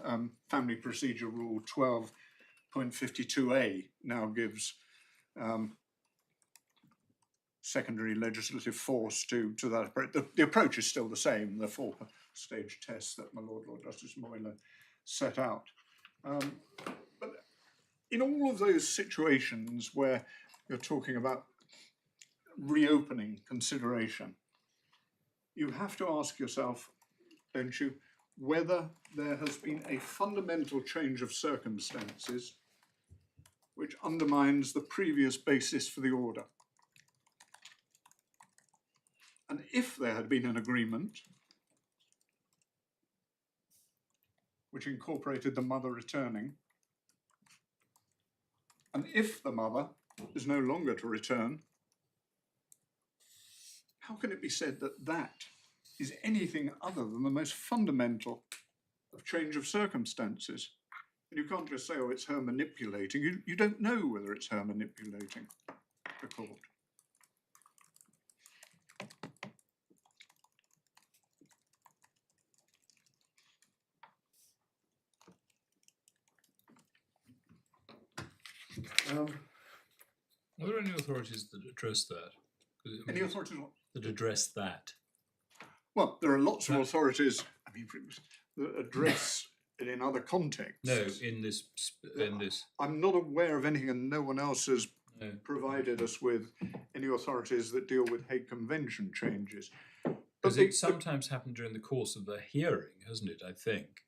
Family Procedure Rule 12.52a now gives secondary legislative force to that approach. The approach is still the same, the four-stage test that my Lord Justice Moylan set out. But in all of those situations where you're talking about reopening consideration, you have to ask yourself, don't you, whether there has been a fundamental change of circumstances which undermines the previous basis for the order. And if there had been an agreement which incorporated the mother returning, and if the mother is no longer to return, how can it be said that that is anything other than the most fundamental of change of circumstances? And you can't just say, oh, it's her manipulating. You don't know whether it's her manipulating the court. Are there any authorities that address that? Any authorities that address that? Well, there are lots of authorities, I mean, that address it in other contexts. No, in this. I'm not aware of anything, and no one else has provided us with any authorities that deal with Hague Convention changes. Because it sometimes happened during the course of the hearing, hasn't it? I think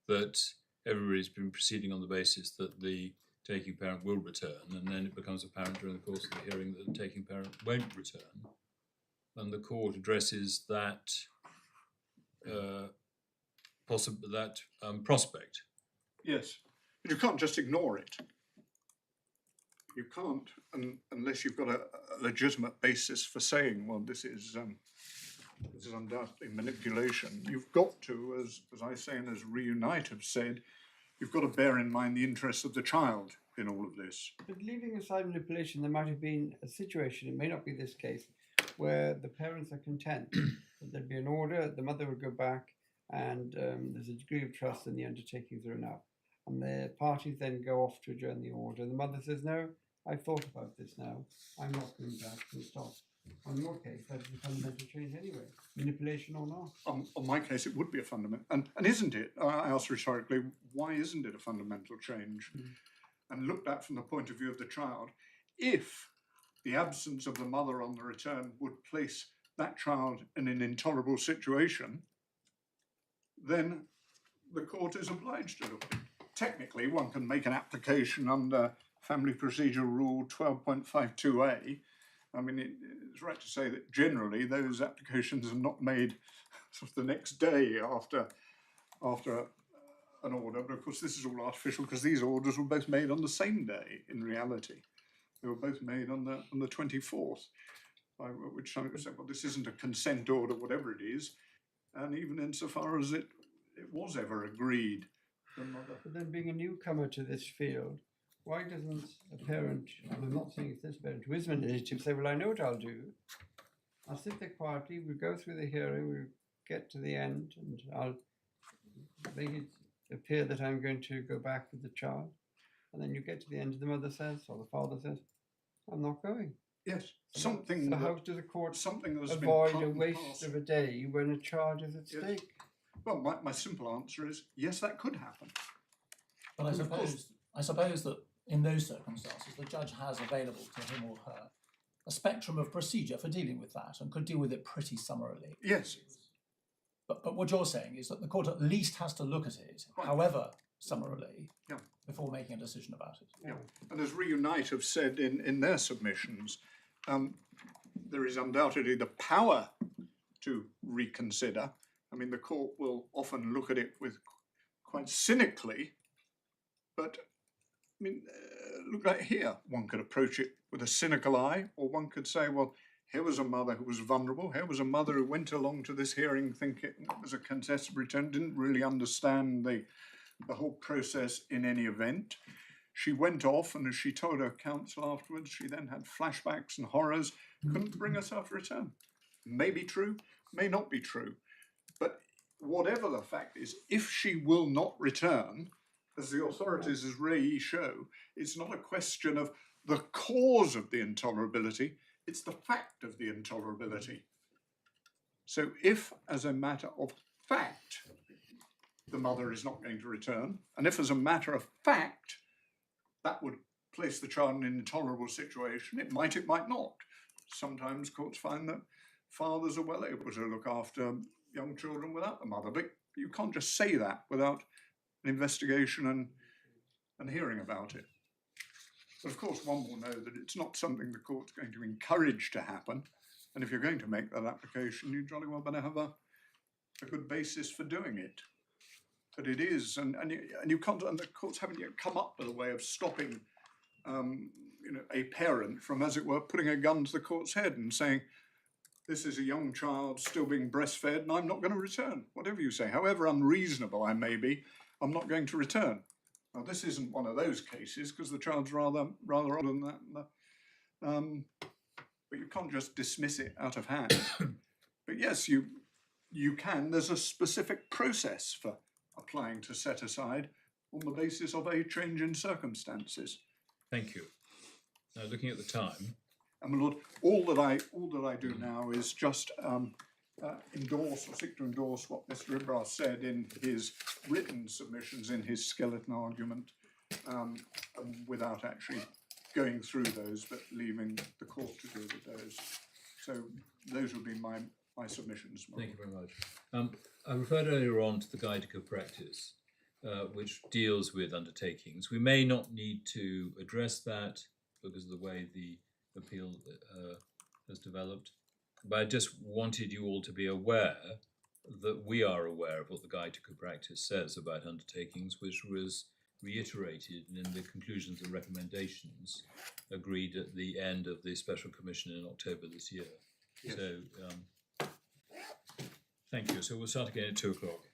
that everybody's been proceeding on the basis that the taking parent will return, and then it becomes apparent during the course of the hearing that the taking parent won't return, and the court addresses that prospect. Yes, but you can't just ignore it. You can't, unless you've got a legitimate basis for saying, well, this is undoubtedly manipulation. You've got to, as I say and as Reunite have said, you've got to bear in mind the interests of the child in all of this. But leaving aside manipulation, there might have been a situation, it may not be this case, where the parents are content that there'd be an order, the mother would go back, and there's a degree of trust and the undertakings are enough. And the parties then go off to adjourn the order. The mother says, no, I've thought about this now. I'm not going back and stop. On your case, that's a fundamental change anyway, manipulation or not. On my case, it would be a fundamental, and isn't it? I asked rhetorically, why isn't it a fundamental change? And looked at from the point of view of the child, if the absence of the mother on the return would place that child in an intolerable situation, then the court is obliged to look. Technically, one can make an application under Family Procedure Rule 12.52a. I mean, it's right to say that generally those applications are not made sort of the next day after an order, but of course this is all artificial because these orders were both made on the same day in reality. They were both made on the 24th, by which time it was said, well, this isn't a consent order, whatever it is, and even insofar as it was ever agreed. But then being a newcomer to this field, why doesn't a parent, and I'm not saying it's this parent who is manipulative, say, well, I know what I'll do. I'll sit there quietly, we'll go through the hearing, we'll get to the end, and I'll make it appear that I'm going to go back with the child. And then you get to the end, the mother says, or the father says, I'm not going. Yes, So how does a court avoid a waste of a day when a charge is at stake? Well, my simple answer is, yes, that could happen. But And of course- I suppose that in those circumstances, the judge has available to him or her a spectrum of procedure for dealing with that and could deal with it pretty summarily. Yes, But what you're saying is that the court at least has to look at it, Right. however summarily, Yeah. before making a decision about it. yeah. And as Reunite have said in their submissions, there is undoubtedly the power to reconsider. I mean, the court will often look at it with quite cynically, but I mean, look like here, one could approach it with a cynical eye, or one could say, well, here was a mother who was vulnerable. Here was a mother who went along to this hearing thinking it was a contested return, didn't really understand the whole process in any event. She went off, and as she told her counsel afterwards, she then had flashbacks and horrors, couldn't bring herself to return. May be true, may not be true. But whatever the fact is, if she will not return, as the authorities as Ray show, it's not a question of the cause of the intolerability, it's the fact of the intolerability. So if, as a matter of fact, the mother is not going to return, and if as a matter of fact, that would place the child in an intolerable situation, it might not. Sometimes courts find that fathers are well able to look after young children without the mother, but you can't just say that without an investigation and hearing about it. But of course, one will know that it's not something the court's going to encourage to happen. And if you're going to make that application, you jolly well better have a good basis for doing it. But it is, and you can't, and the courts haven't yet come up with a way of stopping, a parent from, as it were, putting a gun to the court's head and saying, this is a young child still being breastfed, and I'm not going to return. Whatever you say, however unreasonable I may be, I'm not going to return. Now, this isn't one of those cases because the child's rather older than that. But you can't just dismiss it out of hand. But yes, you can. There's a specific process for applying to set aside on the basis of a change in circumstances. Thank you. Now, looking at the time, And my lord, all that I do now is just endorse or seek to endorse what Mr. Ibras said in his written submissions, in his skeleton argument, without actually going through those, but leaving the court to deal with those. So those would be my submissions. thank you very much. I referred earlier on to the Guide to Good Practice, which deals with undertakings. We may not need to address that because of the way the appeal has developed, but I just wanted you all to be aware that we are aware of what the Guide to Good Practice says about undertakings, which was reiterated in the conclusions and recommendations agreed at the end of the Special Commission in October this year. Yes. So, thank you. So we'll start again at 2 o'clock.